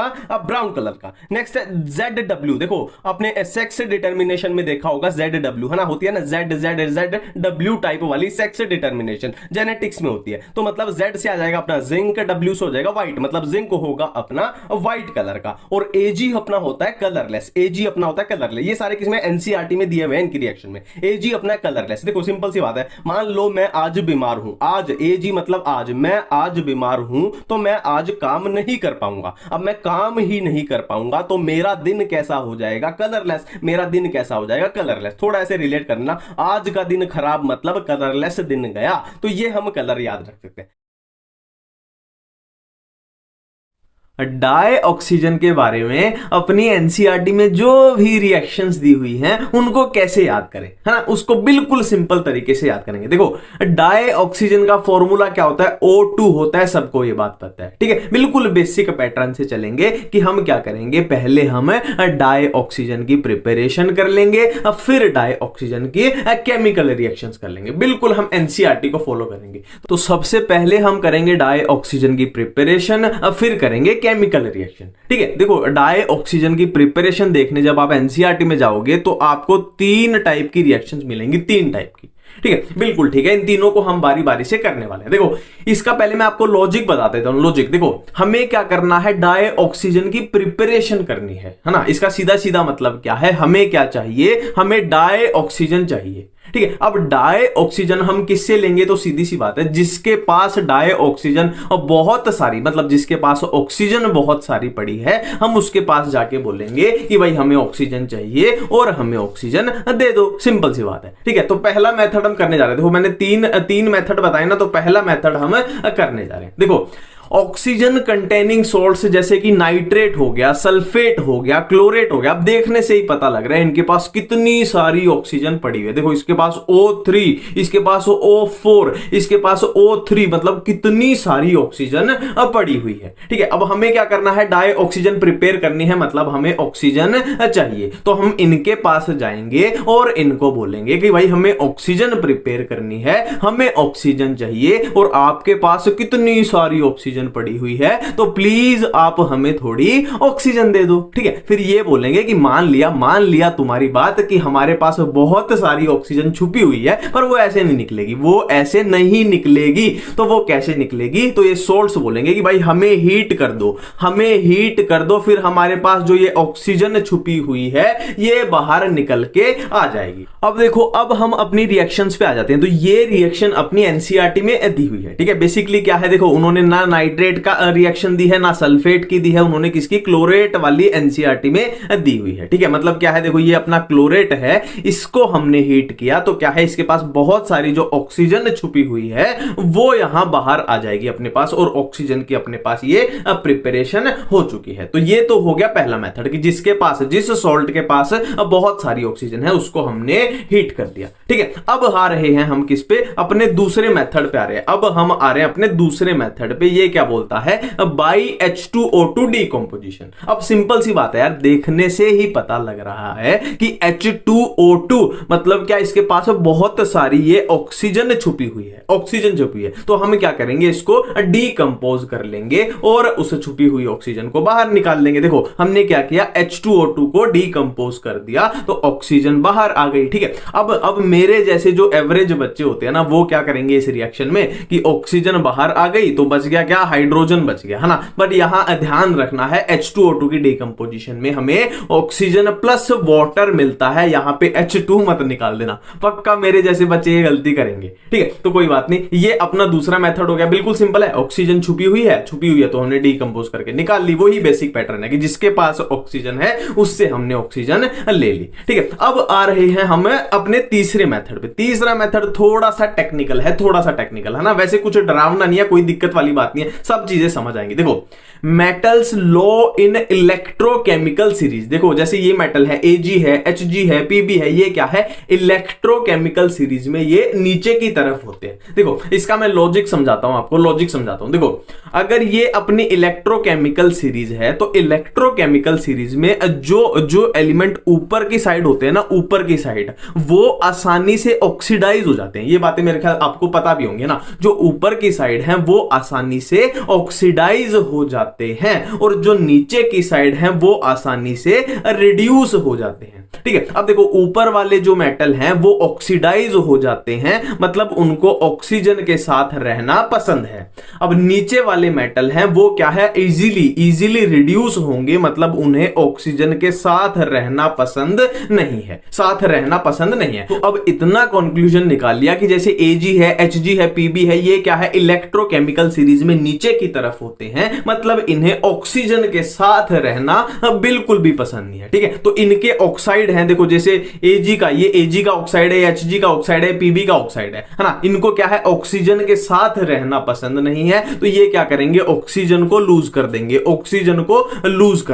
Speaker 1: ब्राउन कलर का। नेक्स्ट है ZW, देखो अपने सेक्स डिटर्मिनेशन में देखा होगा ZW, है ना, होती है ना ZW टाइप वाली सेक्स डिटर्मिनेशन, जेनेटिक्स में होती है। तो मतलब Z से आ जाएगा अपना जिंक, W से हो जाएगा व्हाइट, मतलब जिंक होगा अपना व्हाइट कलर का, और Ag अपना होता है कलरलेस, Ag अपना होता है कलरलेस। ये सारे किसमें, एनसीईआरटी में दिए हुए हैं इनकी रिएक्शन में। Ag अपना कलरलेस, देखो सिंपल सी बात है, मान लो मैं आज बीमार हूं, आज Ag मतलब आज, मैं आज बीमार हूं तो मैं आज काम नहीं कर पाऊंगा। अब मैं काम ही नहीं कर पाऊंगा तो मेरा दिन कैसा हो जाएगा, कलरलेस, मेरा दिन कैसा हो जाएगा कलरलेस। थोड़ा ऐसे रिलेट करना, आज का दिन खराब मतलब कलरलेस दिन गया, तो ये हम कलर याद रख सकते हैं। डाई ऑक्सीजन के बारे में अपनी एनसीईआरटी में जो भी रिएक्शंस दी हुई हैं उनको कैसे याद करें, है ना, उसको बिल्कुल सिंपल तरीके से याद करेंगे। देखो डाई ऑक्सीजन का फॉर्मूला क्या होता है, O2 होता है, सबको ये बात पता है। ठीक है, बिल्कुल बेसिक पैटर्न से चलेंगे कि हम क्या करेंगे, पहले हम डाई ऑक्सीजन की प्रिपरेशन कर लेंगे, फिर डाई ऑक्सीजन की केमिकल रिएक्शंस कर लेंगे, बिल्कुल हम एनसीईआरटी को फॉलो करेंगे। तो सबसे पहले हम करेंगे डाई ऑक्सीजन की प्रिपरेशन, फिर करेंगे केमिकल रिएक्शन। ठीक है, देखो डाई ऑक्सीजन की प्रिपरेशन देखने जब आप एनसीईआरटी में जाओगे तो आपको 3 टाइप की रिएक्शंस मिलेंगी, 3 टाइप की। ठीक है, बिल्कुल ठीक है, इन तीनों को हम बारी बारी से करने वाले हैं। देखो इसका पहले मैं आपको लॉजिक बता देता हूं। लॉजिक देखो, हमें क्या करना है, डाई ऑक्सीजन की प्रिपरेशन करनी है ना। इसका सीधा सीधा मतलब क्या है, हमें क्या चाहिए, हमें डाई ऑक्सीजन चाहिए। ठीक है, अब डाई ऑक्सीजन हम किससे लेंगे, तो सीधी सी बात है, जिसके पास डाई ऑक्सीजन बहुत सारी, मतलब जिसके पास ऑक्सीजन बहुत सारी पड़ी है, हम उसके पास जाके बोलेंगे कि भाई हमें ऑक्सीजन चाहिए और हमें ऑक्सीजन दे दो, सिंपल सी बात है। ठीक है, तो पहला मेथड हम करने जा रहे हैं। देखो मैंने तीन मेथड बताए ना, तो पहला मेथड हम करने जा रहे हैं। देखो ऑक्सीजन कंटेनिंग सॉल्ट्स जैसे कि नाइट्रेट हो गया, सल्फेट हो गया, क्लोरेट हो गया, अब देखने से ही पता लग रहा है इनके पास कितनी सारी ऑक्सीजन पड़ी हुई है। देखो इसके पास O3, इसके पास O4, इसके पास O3, मतलब कितनी सारी ऑक्सीजन पड़ी हुई है। ठीक है, अब हमें क्या करना है, डाई ऑक्सीजन प्रिपेयर करनी है, मतलब हमें ऑक्सीजन चाहिए। तो हम इनके पास जाएंगे और इनको बोलेंगे कि भाई हमें ऑक्सीजन प्रिपेयर करनी है, हमें ऑक्सीजन चाहिए और आपके पास कितनी सारी ऑक्सीजन पड़ी हुई है, तो प्लीज आप हमें थोड़ी ऑक्सीजन दे दो। ठीक है, फिर ये बोलेंगे कि मान लिया तुम्हारी बात कि हमारे पास बहुत सारी ऑक्सीजन छुपी हुई है, पर वो ऐसे नहीं निकलेगी, वो ऐसे नहीं निकलेगी। तो वो कैसे निकलेगी, तो ये सोल्ट्स बोलेंगे कि भाई हमें हीट कर दो, हमें हीट कर दो, फिर हमारे पास जो ये ऑक्सीजन छुपी हुई है ये बाहर निकल के आ जाएगी। अब देखो, अब हम अपनी रिएक्शंस पे आ जाते हैं। तो ये रिएक्शन अपनी एनसीईआरटी में दी हुई है। ठीक है, बेसिकली क्या है, देखो उन्होंने ना नाइट्रेट का रिएक्शन दी है, ना सल्फेट की दी है, उन्होंने किसकी, क्लोरेट वाली एनसीईआरटी में दी हुई है। ठीक है, मतलब क्या है, देखो ये अपना क्लोरेट है, इसको हमने हीट किया तो क्या है, इसके पास बहुत सारी जो ऑक्सीजन छुपी हुई है वो यहां बाहर आ जाएगी अपने पास, और ऑक्सीजन की अपने पास ये प्रिपरेशन हो चुकी है। तो ये तो हो गया पहला मेथड कि जिसके पास, जिस सॉल्ट के पास बहुत सारी ऑक्सीजन है उसको हमने हीट कर दिया। ठीक है, अब आ रहे हैं हम किस पे, अपने दूसरे मेथड पे आ रहे हैं। अब हम आ रहे हैं अपने दूसरे मेथड पे। ये क्या बोलता है, बाई H2O2 डीकंपोजिशन। अब सिंपल सी बात है यार, देखने से ही पता लग रहा है कि H2O2 मतलब क्या, इसके पास बहुत सारी ये ऑक्सीजन छुपी हुई है, ऑक्सीजन छुपी है। तो हम क्या करेंगे, इसको डीकंपोज कर लेंगे और उस छुपी हुई ऑक्सीजन को बाहर निकाल लेंगे। देखो हमने क्या किया, H2O2 को डीकंपोज कर दिया तो ऑक्सीजन बाहर आ गई। ठीक है, अब मेरे जैसे जो एवरेज बच्चे होते हैं ना, वो क्या करेंगे इस रिएक्शन में कि ऑक्सीजन बाहर आ गई तो बच गया क्या, हाइड्रोजन बच गया, है ना। बट यहां ध्यान रखना है, H2O2 की डीकंपोजिशन में हमें ऑक्सीजन प्लस वाटर मिलता है, यहां पे H2 मत निकाल देना, पक्का मेरे जैसे बच्चे ये गलती करेंगे। ठीक है, तो कोई बात नहीं, ये अपना दूसरा मेथड हो गया, बिल्कुल सिंपल है। ऑक्सीजन छुपी हुई है तो हमने डीकंपोज करके निकाल ली। वही बेसिक पैटर्न है कि जिसके पास ऑक्सीजन है उससे हमने ऑक्सीजन ले ली। ठीक है, अब आ रहे हैं हम अपने तीसरे मेथड पे। तीसरा मेथड थोड़ा सा टेक्निकल है ना, वैसे कुछ डरावना नहीं है, कोई दिक्कत वाली बात नहीं है, सब चीजें समझ आएंगी। देखो, metals law in electrochemical series. देखो जैसे ये मेटल है, Ag है, Hg है, Pb है, ये क्या है, इलेक्ट्रोकेमिकल सीरीज में ये नीचे की तरफ होते हैं। देखो इसका मैं लॉजिक समझाता हूं आपको, देखो अगर ये अपनी इलेक्ट्रोकेमिकल सीरीज है तो इलेक्ट्रोकेमिकल सीरीज में जो एलिमेंट ऊपर की साइड होते हैं ना, ऊपर की साइड, वो आसानी से ऑक्सीडाइज हो जाते हैं। ये बातें मेरे ख्याल आपको पता भी होंगे ना, जो ऊपर की साइड है वो आसानी से ऑक्सीडाइज हो जाते हैं और जो नीचे की साइड है वो आसानी से रिड्यूस हो जाते हैं। ठीक है, अब देखो ऊपर वाले जो मेटल हैं वो ऑक्सीडाइज हो जाते हैं, मतलब उनको ऑक्सीजन के साथ रहना पसंद है। अब नीचे वाले मेटल हैं वो क्या है, इजीली रिड्यूस होंगे, मतलब उन्हें ऑक्सीजन के साथ रहना पसंद नहीं है, तो अब इतना कंक्लूजन निकाल लिया कि जैसे Ag है, Hg है, Pb है, ये क्या है, इलेक्ट्रोकेमिकल सीरीज में नीचे की तरफ होते हैं, मतलब इन्हें ऑक्सीजन के साथ रहना बिल्कुल भी पसंद नहीं है। ठीक है, तो इनके ऑक्साइड हैं, देखो जैसे Ag का ऑक्साइड है, Hg का ऑक्साइड है, Pb का ऑक्साइड है ना, इनको क्या है, ऑक्सीजन के साथ रहना पसंद नहीं है, तो ये क्या करेंगे, ऑक्सीजन को लूज कर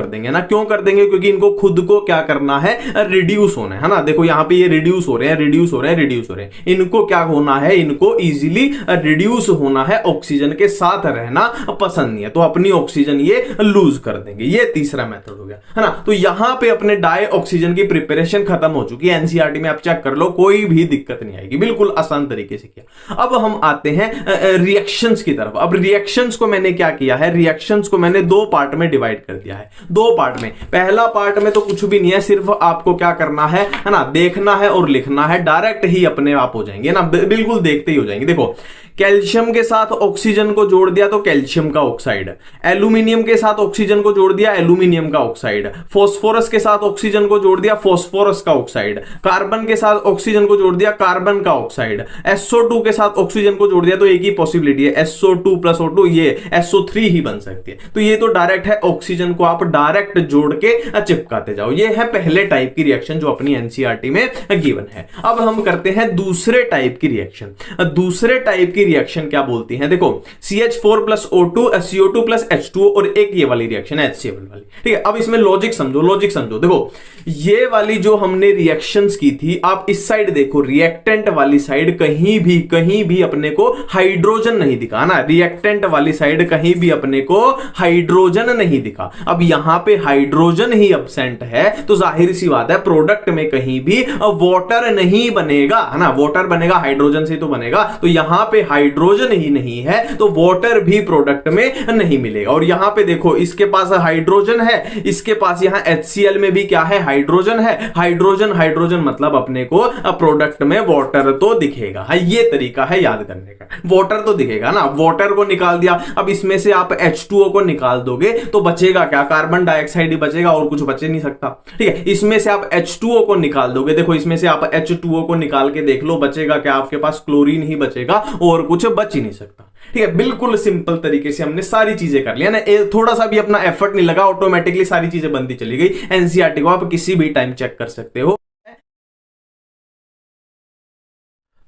Speaker 1: देंगे, ना। क्यों कर देंगे, क्योंकि इनको खुद को क्या करना है, रिड्यूस होना है ना। देखो यहां पे ये रिड्यूस हो रहे हैं, इनको क्या होना है, इनको इजीली रिड्यूस होना है, ऑक्सीजन के साथ रहना पसंद नहीं है, तो अपनी ऑक्सीजन ये लूज कर देंगे। ये तीसरा मेथड हो गया, है ना। तो यहां पे अपने डाई ऑक्सीजन की प्रिपरेशन खत्म हो चुकी है। एनसीईआरटी में आप चेक कर लो, कोई भी दिक्कत नहीं आएगी, बिल्कुल आसान तरीके से किया। अब हम आते हैं रिएक्शंस की तरफ। अब रिएक्शंस को मैंने क्या किया है, रिएक्शंस को मैंने दो पार्ट में डिवाइड कर दिया है, दो पार्ट में। पहला पार्ट में तो कुछ भी नहीं है, सिर्फ आपको क्या करना है ना, देखना है और लिखना है, डायरेक्ट ही अपने आप हो जाएंगे ना, बिल्कुल देखते ही हो जाएंगे। देखो कैल्शियम के साथ ऑक्सीजन को जोड़ दिया तो कैल्शियम का ऑक्साइड, एल्यूमिनियम के साथ ऑक्सीजन को जोड़ दिया एल्यूमिनियम का ऑक्साइड, फास्फोरस के साथ ऑक्सीजन को जोड़ दिया फास्फोरस का ऑक्साइड, कार्बन के साथ ऑक्सीजन को जोड़ दिया कार्बन का ऑक्साइड, SO2 के साथ ऑक्सीजन को जोड़ दिया तो एक ही पॉसिबिलिटी है, SO2 प्लस O2, ये SO3 ही बन सकती है। तो ये तो डायरेक्ट है, ऑक्सीजन को आप डायरेक्ट जोड़ के चिपकाते जाओ। ये है पहले टाइप की रिएक्शन जो अपनी एनसीईआरटी में गिवन है। अब हम करते हैं दूसरे टाइप की रिएक्शन। दूसरे टाइप की रिएक्शन क्या बोलती है, देखो CH4 plus O2 CO2 plus H2O और एक ये वाली रिएक्शन है HCl वाली, ठीक है। अब इसमें लॉजिक समझो, लॉजिक समझो। देखो ये वाली जो हमने रिएक्शंस की थी, आप इस साइड देखो, रिएक्टेंट वाली साइड कहीं भी अपने को हाइड्रोजन नहीं दिखा ना, रिएक्टेंट वाली साइड कहीं भी अपने को हाइड्रोजन नहीं दिखा। अब यहां पे हाइड्रोजन ही एब्सेंट है तो जाहिर सी बात है प्रोडक्ट में कहीं भी वाटर नहीं बनेगा, है ना, वाटर बनेगा हाइड्रोजन से तो बनेगा, तो यहां पे हाइड्रोजन ही नहीं है तो वाटर भी प्रोडक्ट में नहीं मिलेगा। और यहां पे देखो इसके पास हाइड्रोजन है, इसके पास यहां HCl में भी क्या है, हाइड्रोजन है, हाइड्रोजन मतलब अपने को प्रोडक्ट में वाटर तो दिखेगा, है ये तरीका है याद करने का, वाटर तो दिखेगा ना, वाटर को निकाल दिया। अब इसमें से आप H2O को निकाल दोगे तो बचेगा क्या, कार्बन डाइऑक्साइड ही बचेगा और कुछ बचे नहीं सकता, ठीक है। इसमें से आप H2O को निकाल दोगे, देखो इसमें से आप H2O को निकाल के देख लो, बचेगा क्या, आपके पास क्लोरीन ही बचेगा और कुछ बच ही नहीं सकता, ठीक है। बिल्कुल सिंपल तरीके से हमने सारी चीजें कर लिया ना, थोड़ा सा भी अपना एफर्ट नहीं लगा, ऑटोमेटिकली सारी चीजें बनती चली गई। एनसीईआरटी को आप किसी भी टाइम चेक कर सकते हो।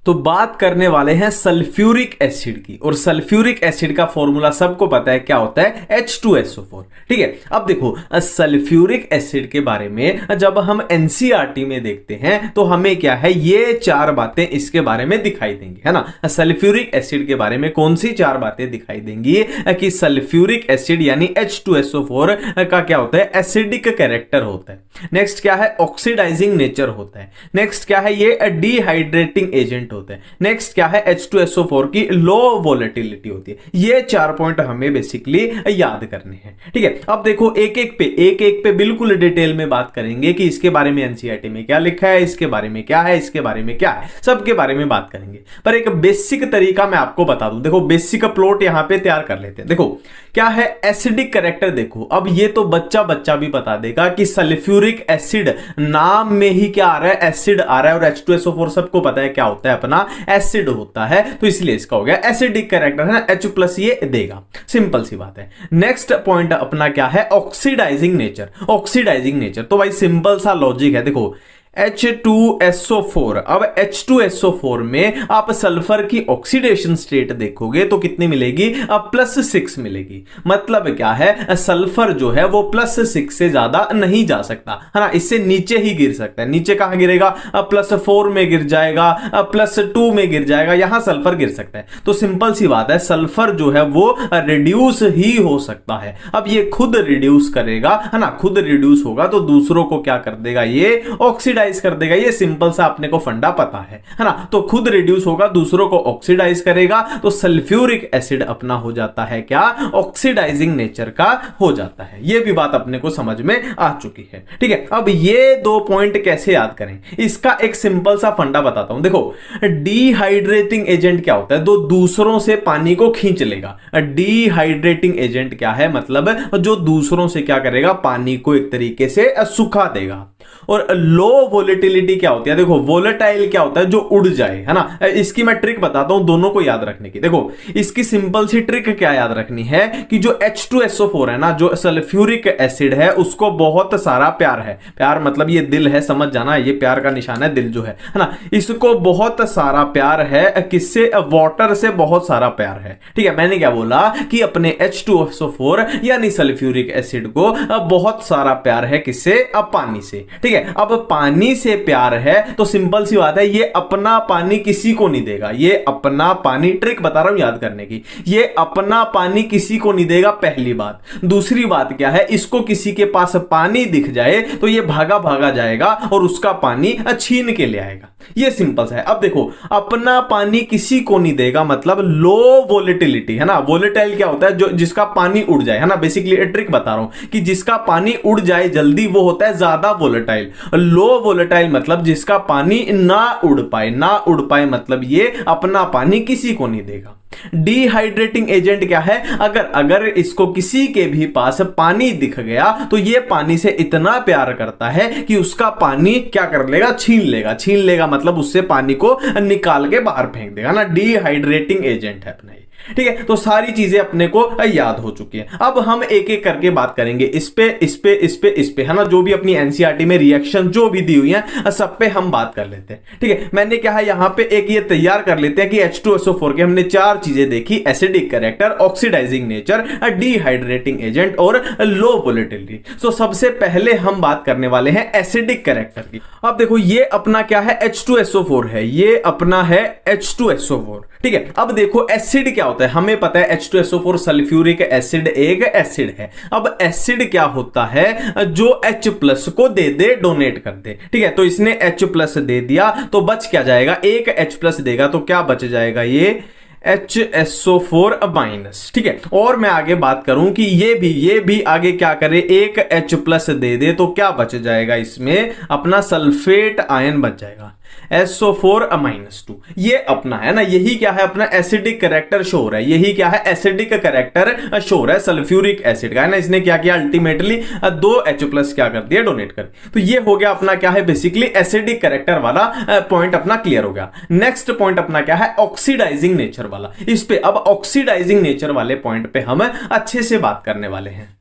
Speaker 1: तो बात करने वाले हैं सल्फ्यूरिक एसिड की, और सल्फ्यूरिक एसिड का फॉर्मूला सबको पता है क्या होता है, H2SO4, ठीक है। अब देखो सल्फ्यूरिक एसिड के बारे में जब हम एनसीईआरटी में देखते हैं तो हमें क्या है, ये चार बातें इसके बारे में दिखाई देंगी, है ना। सल्फ्यूरिक एसिड के बारे में कौन सी चार बातें दिखाई देंगी कि सल्फ्यूरिक एसिड यानी H2SO4 का क्या होता है, एसिडिक कैरेक्टर होता है। नेक्स्ट क्या है, ऑक्सीडाइजिंग नेचर होता है। नेक्स्ट क्या है, ये डिहाइड्रेटिंग एजेंट होता है। नेक्स्ट क्या है, H2SO4 की लो वोलेटिलिटी होती है। ये चार पॉइंट हमें बेसिकली याद करने हैं, ठीक है। अब देखो एक एक पे बिल्कुल डिटेल में बात करेंगे कि इसके बारे में एनसीईआरटी में क्या लिखा है, इसके बारे में क्या है, इसके बारे में क्या है, सबके बारे में बात करेंगे। पर एक बेसिक तरीका मैं आपको बता दूं, देखो बेसिक प्लॉट यहां पे तैयार कर लेते हैं। देखो क्या है, एसिडिक कैरेक्टर देखो, अब ये तो बच्चा भी बता देगा कि सल्फ्यूरिक एसिड नाम में ही क्या आ रहा है, एसिड आ रहा है, और H2SO4 सबको पता है क्या होता है, अपना एसिड होता है, तो इसलिए इसका हो गया एसिडिक कैरेक्टर, है ना, H+ ये देगा, सिंपल सी बात है। नेक्स्ट पॉइंट अपना क्या है, ऑक्सीडाइजिंग नेचर। ऑक्सीडाइजिंग नेचर तो भाई सिंपल सा लॉजिक है, देखो H2SO4, अब H2SO4 में आप सल्फर की ऑक्सीडेशन स्टेट देखोगे तो कितनी मिलेगी, अब +6 मिलेगी। मतलब क्या है, सल्फर जो है वो +6 से ज्यादा नहीं जा सकता, है ना, इससे नीचे ही गिर सकता है। नीचे कहां गिरेगा, अब +4 में गिर जाएगा, अब +2 में गिर जाएगा, यहां सल्फर गिर सकता है। तो सिंपल सी बात है, सल्फर जो है वो रिड्यूस ही हो सकता है। अब ये खुद रिड्यूस करेगा, है ना, खुद रिड्यूस होगा तो दूसरों को क्या कर देगा, ये ऑक्सीडाइज कर देगा। ये सिंपल सा अपने को फंडा पता है ना। तो खुद रिड्यूस होगा, दूसरों को ऑक्सीडाइज करेगा, तो सल्फ्यूरिक एसिड अपना हो जाता है क्या, ऑक्सीडाइजिंग नेचर का हो जाता है। ये भी बात अपने को समझ में आ चुकी है, ठीक है। अब ये दो पॉइंट कैसे याद करें, इसका एक सिंपल सा फंडा बताता हूं। देखो डिहाइड्रेटिंग एजेंट क्या होता है, जो दूसरों से पानी को खींच लेगा। डिहाइड्रेटिंग एजेंट क्या है, मतलब जो दूसरों से क्या करेगा, पानी को एक तरीके से सुखा देगा। और लो वोलेटिलिटी क्या होती है, देखो वोलेटाइल क्या होता है, जो उड़ जाए, है ना। इसकी मैं ट्रिक बताता हूं दोनों को याद रखने की। देखो इसकी सिंपल सी ट्रिक क्या याद रखनी है कि जो H2SO4 है ना, जो सल्फ्यूरिक एसिड है, उसको बहुत सारा प्यार है। प्यार मतलब ये दिल है, समझ जाना, ये प्यार का निशान है, दिल जो है ना। इसको बहुत सारा प्यार है, किससे, वाटर से बहुत सारा प्यार है, ठीक है। मैंने क्या बोला कि अपने H2SO4 यानी सल्फ्यूरिक एसिड को बहुत सारा प्यार है, किससे, अब पानी से, ठीक है। अब पानी से प्यार है तो सिंपल सी बात है, ये अपना पानी किसी को नहीं देगा। ये अपना पानी, ट्रिक बता रहा हूं याद करने की, ये अपना पानी किसी को नहीं देगा, पहली बात। दूसरी बात क्या है, इसको किसी के पास पानी दिख जाए तो ये भागा भागा जाएगा और उसका पानी छीन के ले आएगा। ये सिंपल सा है। अब देखो अपना पानी किसी को नहीं देगा मतलब लो वोलेटिलिटी, है ना। वोलेटाइल क्या होता है, जो जिसका पानी उड़ जाए, है ना। बेसिकली ट्रिक बता रहा हूं कि जिसका पानी उड़ जाए जल्दी, वो होता है ज्यादा वोलेटाइल। लो वोलेटाइल मतलब जिसका पानी ना उड़ पाए मतलब ये अपना पानी किसी को नहीं देगा। डिहाइड्रेटिंग एजेंट क्या है, अगर इसको किसी के भी पास पानी दिख गया तो ये पानी से इतना प्यार करता है कि उसका पानी क्या कर लेगा, छीन लेगा मतलब उससे पानी को निकाल के बाहर फेंक देगा ना। डिहाइड्रेटिंग एजेंट है अपना ये, ठीक है, तो सारी चीजें अपने को याद हो चुकी है। अब हम एक एक करके बात करेंगे इस पे, इस पे, इस पे, इस पे, है ना, जो भी अपनी एनसीईआरटी में रिएक्शन जो भी दी हुई है सब पे हम बात कर लेते हैं। ठीक है, मैंने क्या है यहां पे एक ये तैयार कर लेते हैं कि H2SO4 के हमने चार चीजें देखी, acidic character, oxidizing nature, dehydrating agent और लो वोलेटिलिटी। सो सबसे पहले हम बात करने वाले हैं एसिडिक कैरेक्टर की। अब देखो ये अपना क्या है, H2SO4 है, ये अपना है H2SO4। ठीक है, अब देखो एसिड क्या होता है, हमें पता है H2SO4 सल्फ्यूरिक एसिड एक एसिड है। अब एसिड क्या होता है, जो H+ को दे दे, डोनेट कर दे। ठीक है, तो इसने H+ दे दिया तो बच क्या जाएगा, एक H+ देगा तो क्या बच जाएगा, ये HSO4-। ठीक है, और मैं आगे बात करूं कि ये भी आगे क्या करे, एक H+ दे दे तो क्या बच जाएगा, इसमें अपना सल्फेट आयन बच जाएगा, SO4-2। ये अपना है ना, यही क्या है अपना एसिडिक कैरेक्टर शो हो रहा है, यही क्या है एसिडिक कैरेक्टर शो हो रहा है सल्फ्यूरिक एसिड का, है ना। इसने क्या किया, अल्टीमेटली 2 H+ क्या कर दिया, डोनेट कर। तो ये हो गया अपना क्या है, बेसिकली एसिडिक कैरेक्टर वाला पॉइंट अपना क्लियर हो गया। नेक्स्ट पॉइंट अपना क्या है, ऑक्सीडाइजिंग नेचर वाला। इस पे अब ऑक्सीडाइजिंग नेचर वाले पॉइंट पे हम अच्छे से बात करने वाले हैं।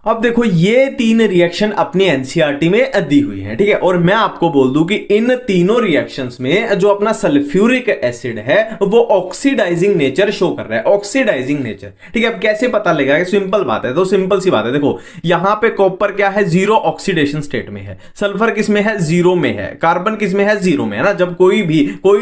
Speaker 1: अब देखो ये तीन रिएक्शन अपनी एनसीईआरटी में दी हुई है। ठीक है, और मैं आपको बोल दूं कि इन तीनों रिएक्शंस में जो अपना सल्फ्यूरिक एसिड है वो ऑक्सीडाइजिंग नेचर शो कर रहा है, ऑक्सीडाइजिंग नेचर। ठीक है, अब कैसे पता लगेगा, सिंपल बात है, तो सिंपल सी बात है, देखो यहां पे कॉपर क्या है, 0 ऑक्सीडेशन स्टेट में है, सल्फर किस में है, 0 में है, कार्बन किस में है, 0 में है ना। जब कोई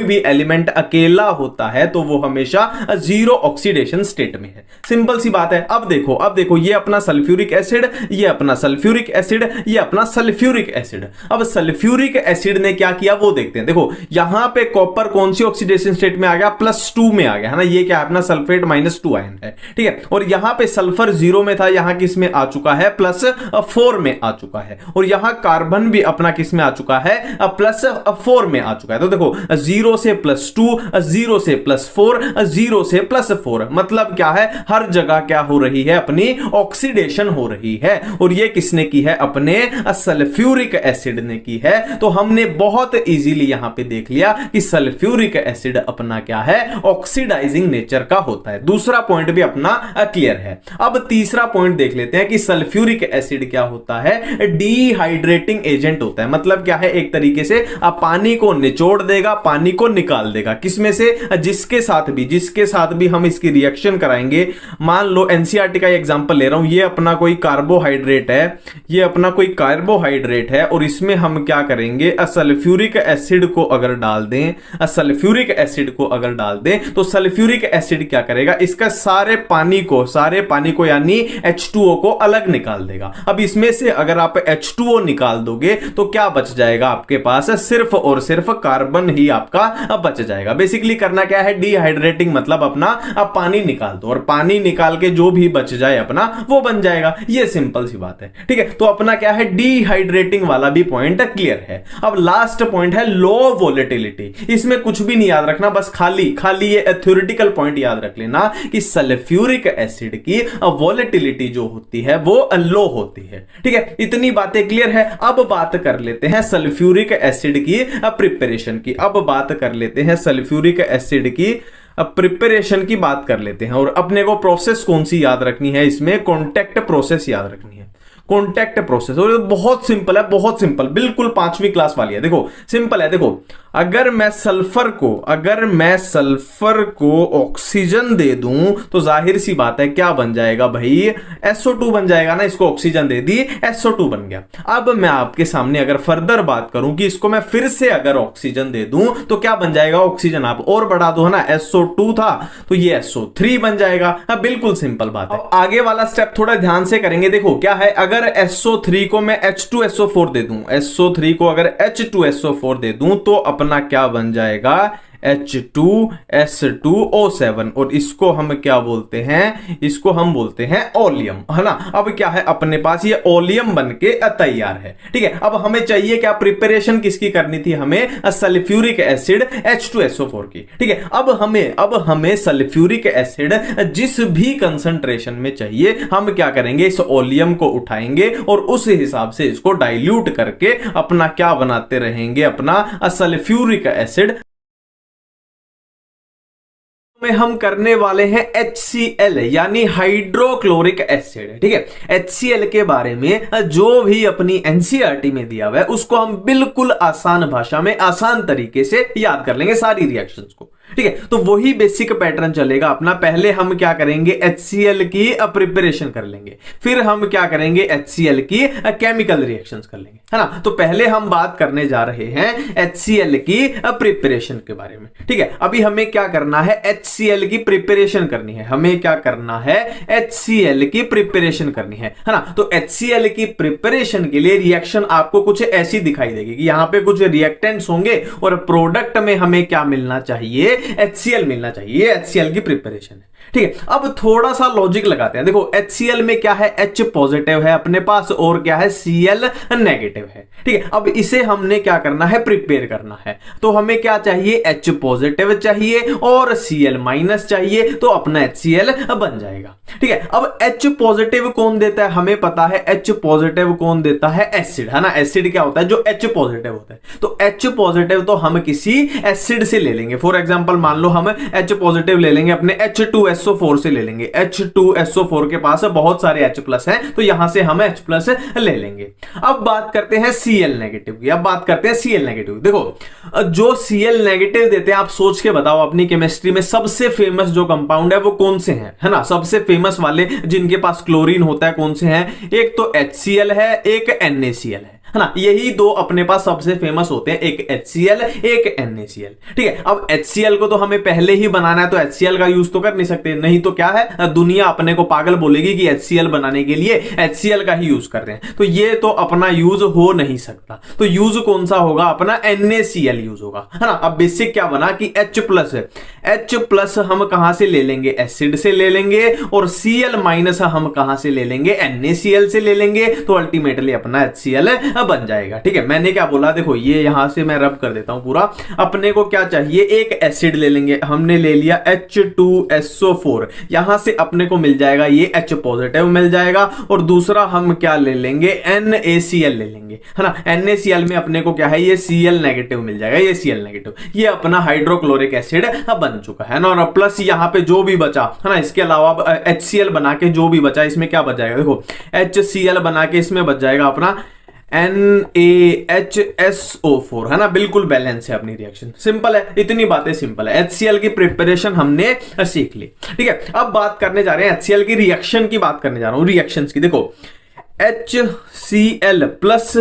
Speaker 1: भी एलिमेंट अकेला होता है तो वो हमेशा 0 ऑक्सीडेशन स्टेट में है, सिंपल सी बात है। अब देखो ये अपना सल्फ्यूरिक एसिड, ये अपना सल्फ्यूरिक एसिड, ये अपना सल्फ्यूरिक एसिड। अब सल्फ्यूरिक एसिड ने क्या किया वो देखते हैं। देखो यहां पे कॉपर कौन सी ऑक्सीडेशन स्टेट में आ गया, +2 में आ गया, है ना। ये क्या है अपना सल्फेट -2 आयन है। ठीक है, और यहां पे सल्फर 0 में था, यहां किस में आ चुका है, +4 में आ चुका है। और यहां कार्बन भी अपना किस में आ चुका है, +4 में आ चुका है। तो देखो 0 से +2, 0 से +4, 0 से +4, मतलब क्या है, हर जगह क्या हो रही है, अपनी ऑक्सीडेशन हो रही है। और ये किसने की है, अपने सल्फ्यूरिक एसिड ने की है। तो हमने बहुत इजीली यहां पे देख लिया कि सल्फ्यूरिक एसिड अपना क्या है, ऑक्सीडाइजिंग नेचर का होता है। दूसरा पॉइंट भी अपना क्लियर है। अब तीसरा पॉइंट देख लेते हैं कि सल्फ्यूरिक एसिड क्या होता है, डिहाइड्रेटिंग एजेंट होता है। मतलब क्या है, एक तरीके से पानी को निचोड़ देगा, पानी को निकाल देगा, किसमें से, जिसके साथ भी हम इसकी रिएक्शन कराएंगे। मान लो एनसीईआरटी का एग्जांपल ले रहा हूं, ये अपना कोई कार्बोहाइड्रेट है, ये अपना कोई कार्बोहाइड्रेट है, और इसमें हम क्या करेंगे, सल्फ्यूरिक एसिड को अगर डाल दें, सल्फ्यूरिक एसिड को अगर डाल दें तो सल्फ्यूरिक एसिड क्या करेगा, इसका सारे पानी को यानी H2O को अलग निकाल देगा। अब इसमें से अगर आप H2O निकाल दोगे तो क्या बच जाएगा आपके पास, सिर्फ और सिर्फ कार्बन ही आपका बच जाएगा। बेसिकली करना क्या है, डिहाइड्रेटिंग मतलब अपना आप पानी निकाल दो, और पानी निकाल के जो भी बच जाए अपना वो बन जाएगा। ये सिंपल सी बात है। ठीक है, तो अपना क्या है, डिहाइड्रेटिंग वाला भी पॉइंट क्लियर है। अब लास्ट पॉइंट है लो वोलेटिलिटी। इसमें कुछ भी नहीं याद रखना, बस खाली ये थ्योरेटिकल पॉइंट याद रख लेना कि सल्फ्यूरिक एसिड की वोलेटिलिटी जो होती है वो लो होती है। ठीक है, इतनी बातें क्लियर है। अब बात कर लेते हैं सल्फ्यूरिक एसिड की प्रिपरेशन की। अब बात कर लेते हैं सल्फ्यूरिक एसिड की प्रिपरेशन की बात कर लेते हैं। और अपने को प्रोसेस कौन सी याद रखनी है, इसमें कॉन्टैक्ट प्रोसेस याद रखनी है, कॉन्टैक्ट प्रोसेस। और बहुत सिंपल है, बहुत सिंपल, बिल्कुल 5वीं क्लास वाली है। देखो सिंपल है, देखो अगर मैं सल्फर को ऑक्सीजन दे दूं तो जाहिर सी बात है क्या बन जाएगा भाई, SO2 बन जाएगा ना। इसको ऑक्सीजन दे दी, SO2 बन गया। अब मैं आपके सामने अगर फर्दर बात करूं कि इसको मैं फिर से अगर ऑक्सीजन दे दूं तो क्या बन जाएगा, ऑक्सीजन आप और बढ़ा दो, है ना, SO2 था तो ये SO3 बन जाएगा। हाँ, बिल्कुल सिंपल बात है। अब आगे वाला स्टेप थोड़ा ध्यान से करेंगे। देखो क्या है, अगर SO3 को मैं H2SO4 दे दूं, SO3 को अगर H2SO4 दे दूं तो अपना क्या बन जाएगा, H2S2O7 और इसको हम क्या बोलते हैं, इसको हम बोलते हैं ओलियम, है ना। अब क्या है अपने पास ये ओलियम बनके तैयार है, ठीक है। अब हमें चाहिए क्या, प्रिपरेशन किसकी करनी थी, हमें सल्फ्यूरिक एसिड H2SO4 की, ठीक है। अब हमें सल्फ्यूरिक एसिड जिस भी कंसंट्रेशन में चाहिए हम क्या करेंगे, इस ओलियम को उठाएंगे और उस हिसाब से इसको डाइल्यूट करके अपना क्या बनाते रहेंगे, अपना सल्फ्यूरिक एसिड में हम करने वाले हैं HCl यानी हाइड्रोक्लोरिक एसिड, ठीक है। HCl के बारे में जो भी अपनी एनसीईआरटी में दिया हुआ है उसको हम बिल्कुल आसान भाषा में आसान तरीके से याद कर लेंगे सारी रिएक्शंस को, ठीक है। तो वही बेसिक पैटर्न चलेगा अपना। पहले हम क्या करेंगे, HCl की प्रिपरेशन कर लेंगे, फिर हम क्या करेंगे, HCl की केमिकल रिएक्शंस कर लेंगे, है ना। तो पहले हम बात करने जा रहे हैं HCl की प्रिपरेशन के बारे में, ठीक है। अभी हमें क्या करना है, HCl की प्रिपरेशन करनी है, हमें क्या करना है, HCl की प्रिपरेशन करनी है ना। तो HCl की प्रिपरेशन के लिए रिएक्शन आपको कुछ ऐसी दिखाई देगी कि यहां पे कुछ रिएक्टेंट्स होंगे और प्रोडक्ट में हमें क्या मिलना चाहिए, HCl मिलना चाहिए। HCl की प्रिपरेशन है, ठीक है। अब थोड़ा सा लॉजिक लगाते हैं। देखो HCl में क्या है, H पॉजिटिव है अपने पास और क्या है, Cl नेगेटिव है, ठीक है। अब इसे हमने क्या करना है, प्रिपेयर करना है। तो हमें क्या चाहिए, H पॉजिटिव चाहिए और Cl माइनस चाहिए, तो अपना HCl बन जाएगा, ठीक है। अब H पॉजिटिव कौन देता है, हमें पता है H पॉजिटिव कौन देता है, एसिड, है ना। एसिड क्या होता है, जो H पॉजिटिव होता है। तो H पॉजिटिव तो हम किसी एसिड से ले लेंगे। फॉर एग्जांपल मान लो हम H पॉजिटिव ले लेंगे अपने H2SO4 से ले लेंगे। H2SO4 के पास बहुत सारे H प्लस हैं तो यहां से हम H प्लस ले लेंगे। अब बात करते हैं Cl नेगेटिव की। अब बात करते हैं Cl नेगेटिव। देखो जो Cl नेगेटिव देते हैं, आप सोच के बताओ अपनी केमिस्ट्री में सबसे फेमस जो कंपाउंड है वो कौन से हैं, है ना। सबसे फेमस वाले जिनके पास क्लोरीन होता है कौन से हैं, एक तो HCl है, एक NaCl है ना। यही दो अपने पास सबसे फेमस होते हैं, एक HCl एक NaCl, ठीक है। अब HCl को तो हमें पहले ही बनाना है तो HCl का यूज तो कर नहीं सकते, नहीं तो क्या है, दुनिया अपने को पागल बोलेगी कि HCl बनाने के लिए HCl का ही यूज कर रहे हैं, तो ये तो अपना यूज हो नहीं सकता। तो यूज कौन सा होगा, अपना NaCl यूज होगा, है ना। अब बेसिक क्या बना कि H प्लस है, H प्लस हम कहां से ले लेंगे, एसिड से ले लेंगे, और Cl माइनस हम कहां से ले लेंगे, NaCl से ले लेंगे, तो अल्टीमेटली अपना HCl बन जाएगा, ठीक है। मैंने क्या बोला, देखो ये यहां से मैं रब कर देता हूं पूरा। अपने को क्या चाहिए, एक एसिड ले लेंगे, हमने ले लिया H2SO4, यहां से अपने को मिल जाएगा ये H पॉजिटिव मिल जाएगा, और दूसरा हम क्या ले लेंगे, NaCl ले लेंगे, है ना। NaCl में अपने को क्या है, ये Cl नेगेटिव मिल जाएगा, ये Cl नेगेटिव, ये अपना हाइड्रोक्लोरिक एसिड बन चुका है ना। और प्लस यहां पे जो भी बचा, है ना, इसके अलावा HCl बना के जो भी बचा, इसमें क्या बच जाएगा, देखो HCl बना के इसमें बच जाएगा अपना NaHSO4, है ना। बिल्कुल बैलेंस है अपनी रिएक्शन, सिंपल है, इतनी बातें सिंपल है। HCl की प्रिपरेशन हमने सीख ली, ठीक है। अब बात करने जा रहे हैं HCl की रिएक्शन की, बात करने जा रहा हूं रिएक्शंस की। देखो HCl प्लस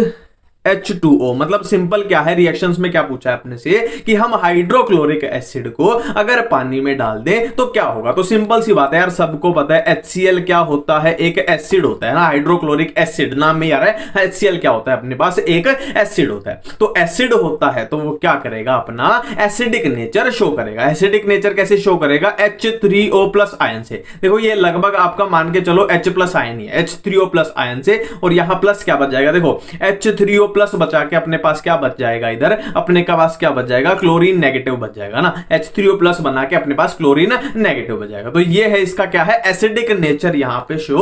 Speaker 1: H2O मतलब सिंपल क्या है, रिएक्शंस में क्या पूछा है अपने से कि हम हाइड्रोक्लोरिक एसिड को अगर पानी में डाल दें तो क्या होगा। तो सिंपल सी बात है यार, सबको पता है HCl क्या होता है, एक एसिड होता है ना, हाइड्रोक्लोरिक एसिड, नाम में यार है। HCl क्या होता है, अपने पास एक एसिड होता है। तो एसिड होता है तो वो क्या करेगा, अपना एसिडिक नेचर शो करेगा। एसिडिक नेचर कैसे शो करेगा, H3O प्लस आयन से। देखो ये लगभग आपका मान के चलो H प्लस आयन ही है, H3O प्लस आयन से, और यहां प्लस क्या बच जाएगा, देखो H3O प्लस बचा के अपने पास क्या बच जाएगा, इधर अपने का पास क्या बच जाएगा, क्लोरीन नेगेटिव बच जाएगा ना। H3O प्लस बना के अपने पास क्लोरीन नेगेटिव बच जाएगा। तो ये है इसका क्या है, एसिडिक नेचर यहां पे शो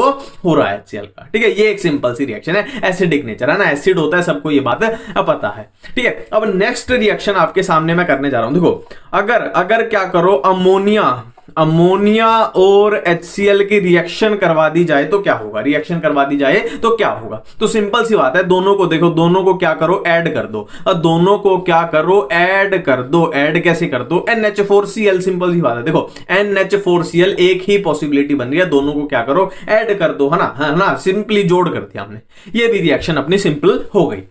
Speaker 1: हो रहा है HCl का, ठीक है। ये एक सिंपल सी रिएक्शन है, एसिडिक नेचर है ना, एसिड होता है, सबको ये बात पता है, ठीक है। अब नेक्स्ट रिएक्शन आपके सामने मैं करने जा रहा हूं। देखो अगर क्या करो, अमोनिया और HCl की रिएक्शन करवा दी जाए तो क्या होगा, रिएक्शन करवा दी जाए तो क्या होगा। तो सिंपल सी बात है, दोनों को देखो, दोनों को क्या करो, ऐड कर दो, और दोनों को क्या करो, ऐड कर दो। ऐड कैसे कर दो, NH4Cl, सिंपल सी बात है। देखो NH4Cl एक ही पॉसिबिलिटी बन रही है, दोनों को क्या करो, ऐड कर दो, है ना, सिंपली जोड़ कर दिया हमने, ये भी रिएक्शन अपनी सिंपल हो गई।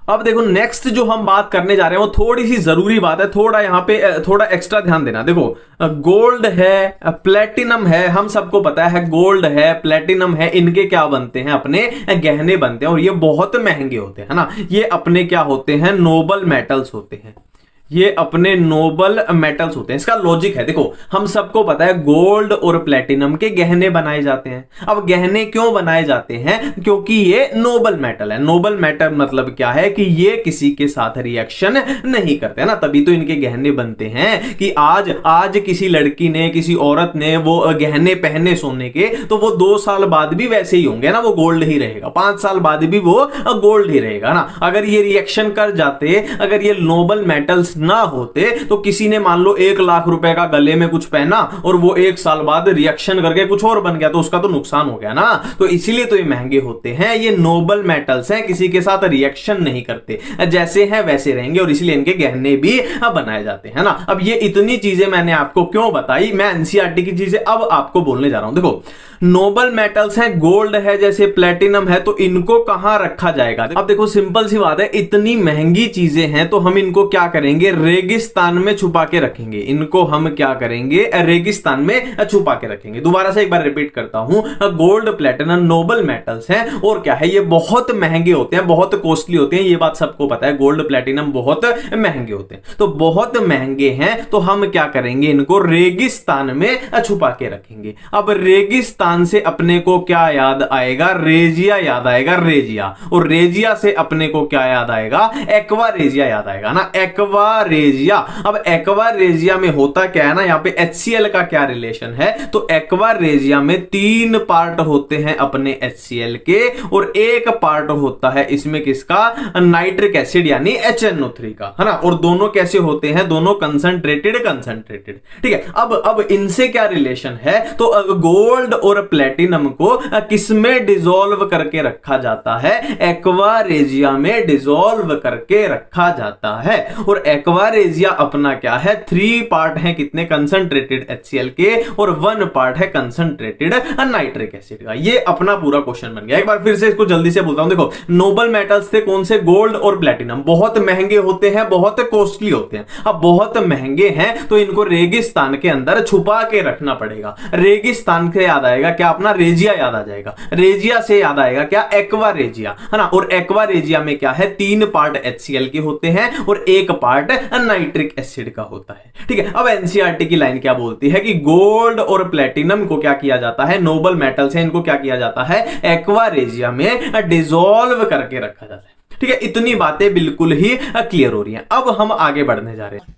Speaker 1: अब देखो नेक्स्ट जो हम बात करने जा रहे हैं वो थोड़ी सी जरूरी बात है, थोड़ा यहां पे थोड़ा एक्स्ट्रा ध्यान देना। देखो गोल्ड है, प्लेटिनम है, हम सबको पता है गोल्ड है, प्लेटिनम है, इनके क्या बनते हैं, अपने गहने बनते हैं, और ये बहुत महंगे होते हैं, है ना। ये अपने क्या होते हैं, नोबल मेटल्स होते हैं, ये अपने नोबल मेटल्स होते हैं। इसका लॉजिक है, देखो हम सबको पता है गोल्ड और प्लेटिनम के गहने बनाए जाते हैं। अब गहने क्यों बनाए जाते हैं? क्योंकि ये नोबल मेटल है। नोबल मेटल मतलब क्या है कि ये किसी के साथ रिएक्शन नहीं करते ना, तभी तो इनके गहने बनते हैं। कि आज किसी लड़की ने, किसी औरत ने वो गहने पहने सोने के, तो वो 2 साल बाद भी वैसे ही होंगे ना, वो गोल्ड ही रहेगा। 5 साल बाद भी वो गोल्ड ही रहेगा ना। अगर ये रिएक्शन कर जाते, अगर ये नोबल मेटल्स ना होते, तो किसी ने मान लो 1 लाख रुपए का गले में कुछ पहना और वो 1 साल बाद रिएक्शन करके कुछ और बन गया, तो उसका तो नुकसान हो गया ना। तो इसीलिए तो ये महंगे होते हैं। ये नोबल मेटल्स हैं, किसी के साथ रिएक्शन नहीं करते, जैसे हैं वैसे रहेंगे, और इसलिए इनके गहने भी बनाए जाते हैं ना। अब ये इतनी चीजें मैंने आपको क्यों बताई? मैं एनसीईआरटी की चीजें अब आपको बोलने जा रहा हूं। देखो नोबल मेटल्स हैं, गोल्ड है, जैसे प्लेटिनम है, तो इनको कहां रखा जाएगा? अब देखो सिंपल सी बात है, इतनी महंगी चीजें हैं तो हम इनको क्या करेंगे? रेगिस्तान में छुपा के रखेंगे। इनको हम क्या करेंगे? रेगिस्तान में छुपा के रखेंगे। दोबारा से एक बार रिपीट करता हूं, गोल्ड प्लेटिनम नोबल मेटल्स हैं, और क्या है, ये बहुत महंगे होते हैं, बहुत कॉस्टली होते हैं। ये बात सबको पता है, गोल्ड प्लेटिनम बहुत महंगे होते हैं। तो बहुत महंगे हैं तो हम क्या करेंगे? इनको रेगिस्तान में छुपा के रखेंगे। अब रेगिस्तान से अपने को क्या याद आएगा? रेजिया याद आएगा, रेजिया। और रेजिया से अपने को क्या याद आएगा? एक्वा रेजिया याद आएगा ना, एक्वा रेजिया। अब एक्वा रेजिया में होता क्या है ना, यहां पे HCl का क्या रिलेशन है? तो एक्वा रेजिया में 3 पार्ट होते हैं अपने HCl के, और 1 पार्ट होता है इसमें किसका? नाइट्रिक एसिड यानी HNO3 का, है ना। और दोनों कैसे होते हैं? दोनों कंसंट्रेटेड, ठीक है। अब इनसे क्या रिलेशन है? तो गोल्ड और प्लेटिनम को किसमें डिसॉल्व करके रखा जाता है? एक्वा रेजिया में डिसॉल्व करके रखा जाता है। और एक्वा रेजिया अपना क्या है? 3 पार्ट है, कितने? कंसंट्रेटेड HCl के, और 1 पार्ट है कंसंट्रेटेड नाइट्रिक एसिड का। ये अपना पूरा क्वेश्चन बन गया। एक बार फिर से इसको जल्दी से बोलता हूं। देखो नोबल मेटल्स थे कौन से? गोल्ड और प्लेटिनम। बहुत महंगे होते हैं, बहुत कॉस्टली होते हैं। अब बहुत महंगे हैं तो इनको रेगिस्तान के अंदर छुपा के रखना पड़ेगा। रेगिस्तान से याद आएगा क्या? अपना रेजिया याद आ जाएगा। रेजिया से याद आएगा क्या? एक्वा रेजिया, है ना। और एक्वा रेजिया में क्या है? 3 पार्ट HCl के होते हैं और 1 पार्ट नाइट्रिक एसिड का होता है, ठीक है। अब एनसीईआरटी की लाइन क्या बोलती है कि गोल्ड और प्लेटिनम को क्या किया जाता है? नोबल मेटल्स है, इनको क्या किया जाता है? एक्वा रेजिया में डिसॉल्व करके रखा जाता है, ठीक है। इतनी बातें बिल्कुल ही क्लियर हो रही हैं। अब हम आगे बढ़ने जा रहे हैं।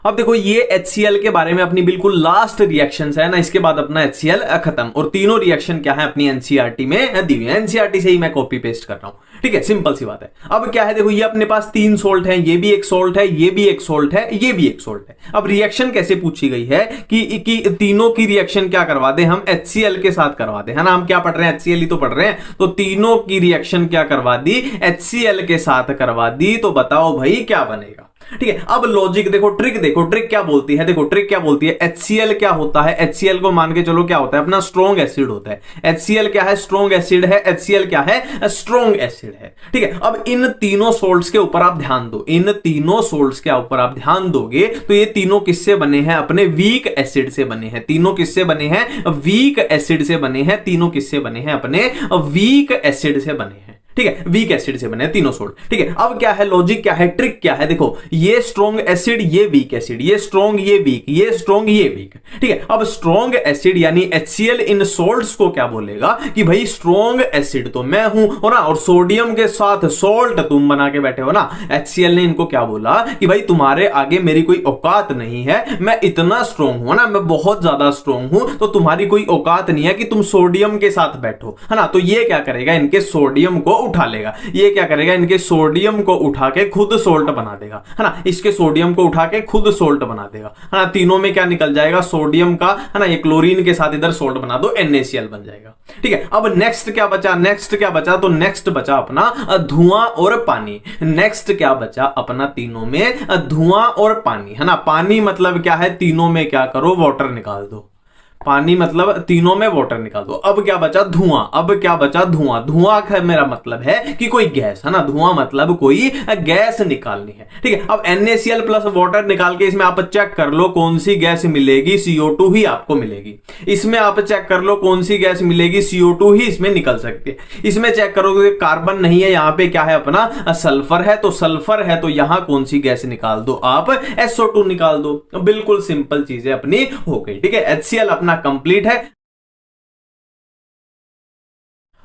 Speaker 1: अब देखो ये HCl के बारे में अपनी बिल्कुल लास्ट रिएक्शंस है ना, इसके बाद अपना HCl खत्म। और तीनों रिएक्शन क्या है अपनी एनसीईआरटी में दी हुई है। एनसीईआरटी से ही मैं कॉपी पेस्ट कर रहा हूं, ठीक है। सिंपल सी बात है। अब क्या है, देखो ये अपने पास 3 सोल्ट है, ये भी एक सोल्ट है, ये भी एक सोल्ट है, ये भी एक सोल्ट है। अब रिएक्शन कैसे पूछी गई है कि तीनों की रिएक्शन क्या करवा दे? हम HCl के साथ करवा दे, है ना। हम क्या पढ़ रहे हैं? HCl ही तो पढ़ रहे हैं। तो तीनों की रिएक्शन क्या करवा दी? HCl के साथ करवा दी। तो बताओ भाई क्या बनेगा? ठीक है। अब लॉजिक देखो, ट्रिक देखो, ट्रिक क्या बोलती है? देखो ट्रिक क्या बोलती है? HCl क्या होता है? HCl को मान के चलो क्या होता है? अपना स्ट्रॉन्ग एसिड होता है। HCl क्या है? स्ट्रॉन्ग एसिड है। HCl क्या है? स्ट्रॉन्ग एसिड है, ठीक है। अब इन तीनों सोल्ट्स के ऊपर आप ध्यान दो, इन तीनों सोल्ट्स के ऊपर आप ध्यान दोगे तो ये तीनों किससे बने हैं? अपने वीक एसिड से बने हैं। तीनों किससे बने हैं? वीक एसिड से बने हैं। तीनों किससे बने हैं? अपने वीक एसिड से बने हैं, ठीक है। वीक एसिड से बने तीनों सोल्ट, ठीक है। अब क्या है लॉजिक, क्या है ट्रिक, क्या है? देखो ये स्ट्रॉन्ग एसिड, ये वीक एसिड, ये स्ट्रॉन्ग, ये वीक, ये स्ट्रॉन्ग, ये वीक, ठीक है। अब स्ट्रॉन्ग एसिड यानी HCl इन सोल्ट्स को क्या बोलेगा कि भाई स्ट्रॉन्ग एसिड तो मैं हूं, हो ना, और सोडियम के साथ सोल्ट तुम बना के बैठे हो ना। HCl ने इनको क्या बोला कि भाई तुम्हारे आगे मेरी कोई औकात नहीं है, मैं इतना स्ट्रॉन्ग हूं ना, मैं बहुत ज्यादा स्ट्रॉन्ग हूं, तो तुम्हारी कोई औकात नहीं है कि तुम सोडियम के साथ बैठो, है ना। तो ये क्या करेगा? इनके सोडियम को उठा लेगा। ये क्या करेगा? इनके सोडियम को उठा के खुद सोल्ट बना देगा, है ना। इसके सोडियम को उठा के खुद सोल्ट बना देगा, है ना। तीनों में क्या निकल जाएगा? सोडियम का, है ना। ये क्लोरीन के साथ इधर सोल्ट बना दो, NaCl बन जाएगा, ठीक है। अब नेक्स्ट क्या बचा? नेक्स्ट क्या बचा? तो नेक्स्ट बचा अपना धुआं और पानी। नेक्स्ट क्या बचा अपना? तीनों में धुआं और पानी, है ना। पानी मतलब क्या है? तीनों में क्या करो? वाटर निकाल दो। पानी मतलब तीनों में वाटर निकाल दो। अब क्या बचा? धुआं। अब क्या बचा? धुआं। धुआं का मेरा मतलब है कि कोई गैस, है ना, धुआं मतलब कोई गैस निकालनी है, ठीक है। अब NaCl प्लस वाटर निकाल के इसमें आप चेक कर लो कौन सी गैस मिलेगी, CO2 ही आपको मिलेगी। इसमें आप चेक कर लो कौन सी गैस मिलेगी, CO2 ही इसमें निकल सकती है। इसमें चेक करोगे कार्बन नहीं है, यहां पे क्या है अपना सल्फर है, तो सल्फर है तो यहां कौन सी गैस निकाल दो आप? SO2 निकाल दो। बिल्कुल सिंपल चीजें अपनी हो गई, ठीक है। HCl अपना कंप्लीट है।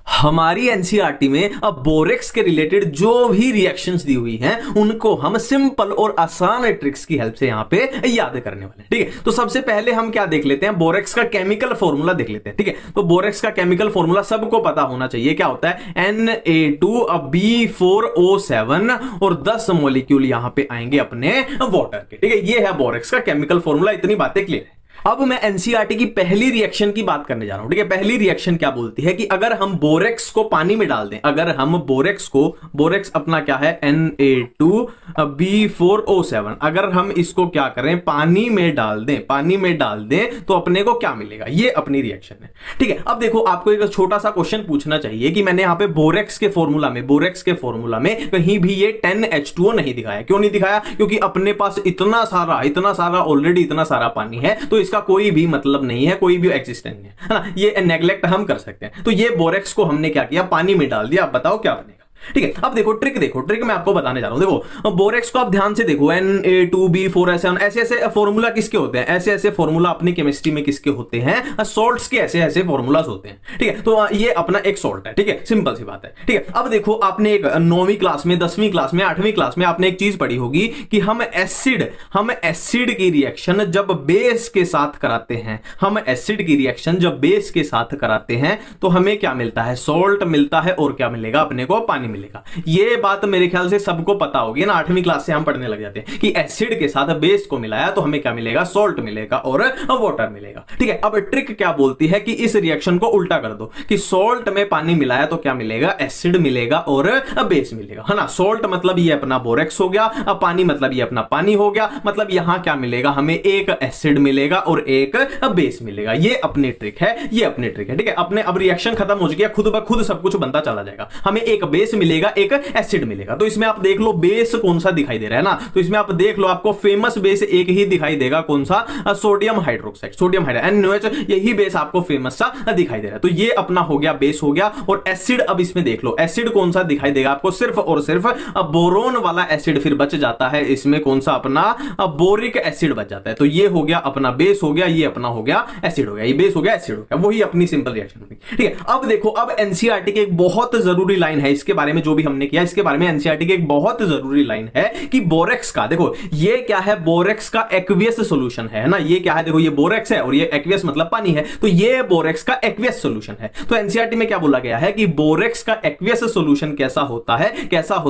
Speaker 1: हमारी एनसीईआरटी में अब बोरेक्स के रिलेटेड जो भी रिएक्शंस दी हुई हैं उनको हम सिंपल और आसान ट्रिक्स की हेल्प से यहां पे याद करने वाले हैं, ठीक है। तो सबसे पहले हम क्या देख लेते हैं? बोरेक्स का केमिकल फॉर्मूला देख लेते हैं, ठीक है। तो बोरेक्स का केमिकल फॉर्मूला सबको पता होना चाहिए, क्या होता है? Na2B4O7 और 10 मॉलिक्यूल यहां पे आएंगे अपने वाटर के, ठीक है। ये है बोरेक्स का केमिकल फॉर्मूला, इतनी बातें क्लियर है। अब मैं एनसीईआरटी की पहली रिएक्शन की बात करने जा रहा हूं, ठीक है। पहली रिएक्शन क्या बोलती है कि अगर हम बोरेक्स को पानी में डाल दें, अगर हम बोरेक्स अपना क्या है? Na2B4O7, अगर हम इसको क्या करें? पानी में डाल दें तो अपने को क्या मिलेगा? ये अपनी रिएक्शन है, ठीक है। अब देखो आपको एक छोटा सा क्वेश्चन पूछना चाहिए कि मैंने यहां पे बोरेक्स के फॉर्मूला में कहीं भी ये 10H2O नहीं दिखाया। क्यों नहीं दिखाया? क्योंकि अपने पास इतना सारा ऑलरेडी इतना सारा पानी है, तो इसका कोई भी मतलब नहीं है, कोई भी एग्जिस्टेंस नहीं है ना, ये नेग्लेक्ट हम कर सकते हैं। तो ये बोरेक्स को हमने क्या किया? पानी में डाल दिया। आप बताओ क्या बनेगा, ठीक है। अब देखो ट्रिक मैं आपको बताने जा रहा हूं। देखो बोरेक्स को आप ध्यान से देखो, Na2B4S7 ऐसे फॉर्मूला किसके होते हैं? ऐसे फॉर्मूला अपनी केमिस्ट्री में किसके होते हैं? सॉल्ट्स के ऐसे फॉर्मूलाज होते हैं, ठीक है। तो ये अपना एक सॉल्ट है, ठीक है, सिंपल सी बात है, ठीक है। अब देखो आपने एक 9वीं क्लास में, 10वीं क्लास में, 8वीं क्लास में आपने एक चीज पढ़ी होगी कि हम एसिड की रिएक्शन जब बेस के साथ कराते हैं, तो हमें क्या मिलता है? सॉल्ट मिलता है, और क्या मिलेगा? अपने को पानी मिलेगा। ये बात मेरे ख्याल से सबको पता होगी ना, 8वीं क्लास से हम पढ़ने लग जाते हैं कि एसिड के साथ बेस को मिलाया तो हमें क्या मिलेगा? सॉल्ट मिलेगा और वाटर मिलेगा, ठीक है। अब ट्रिक क्या बोलती है कि इस रिएक्शन को उल्टा कर दो कि सॉल्ट में पानी मिलाया तो क्या मिलेगा? एसिड मिलेगा और बेस मिलेगा, है ना। सॉल्ट मतलब ये अपना बोरेक्स हो गया, अब पानी मतलब ये अपना पानी हो गया, मतलब यहां क्या मिलेगा? हमें एक एसिड मिलेगा और एक बेस मिलेगा। ये अपनी ट्रिक है, ठीक है। अपने अब रिएक्शन खत्म हो गया, खुद ब खुद सब कुछ बनता चला जाएगा। हमें एक बेस मिलेगा, एक एसिड मिलेगा। तो इसमें आप देख लो बेस कौन सा दिखाई दे रहा है ना, तो इसमें आप देख लो आपको फेमस बेस एक ही दिखाई देगा, कौन सा? सोडियम हाइड्रोक्साइड, NaOH, यही बेस आपको फेमस सा दिखाई दे रहा है। तो ये अपना हो गया, बेस हो गया। और एसिड, अब इसमें देख लो एसिड कौन सा दिखाई देगा आपको? सिर्फ और सिर्फ बोरोन वाला एसिड फिर बच जाता है इसमें, कौन सा? अपना बोरिक एसिड बच जाता है। तो ये हो गया अपना बेस हो गया, ये अपना हो गया एसिड हो गया, ये बेस हो गया एसिड हो गया, वही अपनी सिंपल रिएक्शन होगी, ठीक है। अब देखो, अब एनसीईआरटी की एक बहुत जरूरी लाइन है, इसके बारे में जो भी हमने किया इसके बारे में एनसीईआरटी की एक बहुत जरूरी लाइन है कि बोरेक्स का, देखो ये क्या है? बोरेक्स का एक्वियस सॉल्यूशन है ना। ये क्या है? देखो ये बोरेक्स है और ये एक्वियस मतलब पानी है, तो ये बोरेक्स का एक्वियस सॉल्यूशन है। तो एनसीईआरटी में क्या बोला गया है कि बोरेक्स का एक्वियस सॉल्यूशन कैसा होता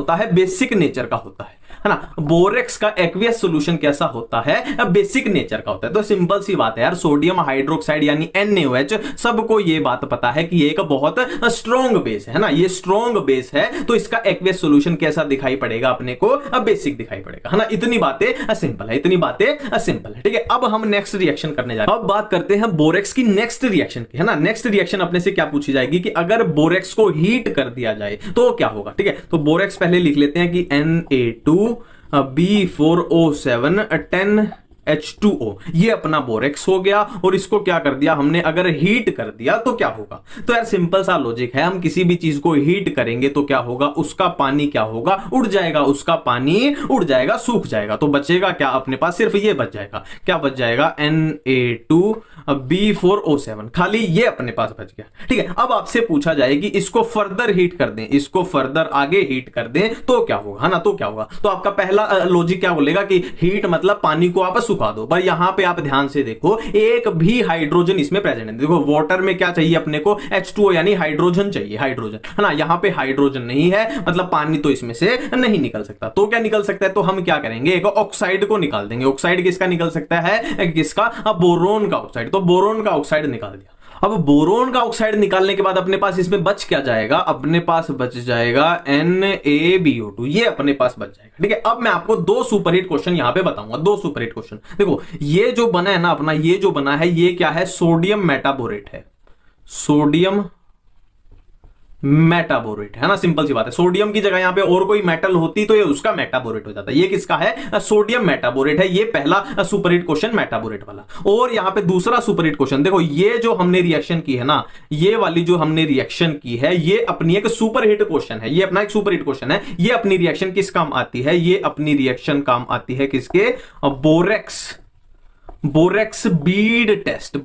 Speaker 1: है? बेसिक नेचर का होता है ना। बोरेक्स का एक्वियस सॉल्यूशन कैसा होता है? बेसिक नेचर का होता है। तो सिंपल सी बात है यार, सोडियम हाइड्रोक्साइड यानी NaOH, सबको ये बात पता है कि ये एक बहुत स्ट्रॉन्ग बेस है ना, ये स्ट्रॉन्ग बेस है। तो इसका एक्वियस सॉल्यूशन कैसा दिखाई पड़ेगा? अपने को बेसिक दिखाई पड़ेगा, है ना। इतनी बातें सिंपल है, ठीक है। अब हम नेक्स्ट रिएक्शन करने जा रहे हैं। अब बात करते हैं बोरेक्स की नेक्स्ट रिएक्शन की, है ना। नेक्स्ट रिएक्शन अपने से क्या पूछी जाएगी कि अगर बोरेक्स को हीट कर दिया जाए तो क्या होगा, ठीक है। तो बोरेक्स पहले लिख लेते हैं कि Na2B4O7 10H2O, ये अपना बोरेक्स हो गया। और इसको क्या कर दिया हमने? अगर हीट कर दिया तो क्या होगा? तो यार सिंपल सा लॉजिक है, हम किसी भी चीज को हीट करेंगे तो क्या होगा? उसका पानी क्या होगा? उड़ जाएगा, उसका पानी उड़ जाएगा, सूख जाएगा। तो बचेगा क्या अपने पास? सिर्फ ये बच जाएगा। क्या बच जाएगा? Na2B4O7, खाली ये अपने पास बच गया, ठीक है। अब आपसे पूछा जाए कि इसको फर्दर हीट कर दें, इसको फर्दर आगे हीट कर दें तो क्या होगा, है ना। तो क्या होगा? तो आपका पहला लॉजिक क्या बोलेगा कि हीट मतलब पानी को आप सुखा दो। पर यहां पे आप ध्यान से देखो, एक भी हाइड्रोजन इसमें प्रेजेंट है। देखो वाटर में क्या चाहिए अपने को? H2O यानी हाइड्रोजन चाहिए, हाइड्रोजन, है ना। यहां पे हाइड्रोजन नहीं है, मतलब पानी तो इसमें से नहीं निकल सकता। तो क्या निकल सकता है? तो हम क्या करेंगे? एक ऑक्साइड को निकाल देंगे। ऑक्साइड किसका निकल सकता है? किसका? बोरोन का ऑक्साइड। तो बोरोन का ऑक्साइड निकाल दिया। अब बोरोन का ऑक्साइड निकालने के बाद अपने पास इसमें बच क्या जाएगा, अपने पास बच जाएगा NaBO2, ये अपने पास बच जाएगा। ठीक है, अब मैं आपको दो सुपरहिट क्वेश्चन यहां पे बताऊंगा, दो सुपरहिट क्वेश्चन। देखो ये जो बना है ना अपना, ये जो बना है ये क्या है, सोडियम मेटाबोरेट है, सोडियम मेटाबोरेट है ना, सिंपल सी बात है। सोडियम की जगह यहां पे और कोई मेटल होती तो ये उसका मेटाबोरेट हो जाता। ये किसका है, सोडियम मेटाबोरेट है। ये पहला सुपरहिट क्वेश्चन मेटाबोरेट वाला। और यहां पे दूसरा सुपरहिट क्वेश्चन, देखो ये जो हमने रिएक्शन की है ना, ये वाली जो हमने रिएक्शन की है, ये अपनी एक सुपरहिट क्वेश्चन है, ये अपना एक सुपरहिट क्वेश्चन है। ये अपनी रिएक्शन किस काम आती है, ये अपनी रिएक्शन काम आती है किसके, बोरेक्स बीड टेस्ट।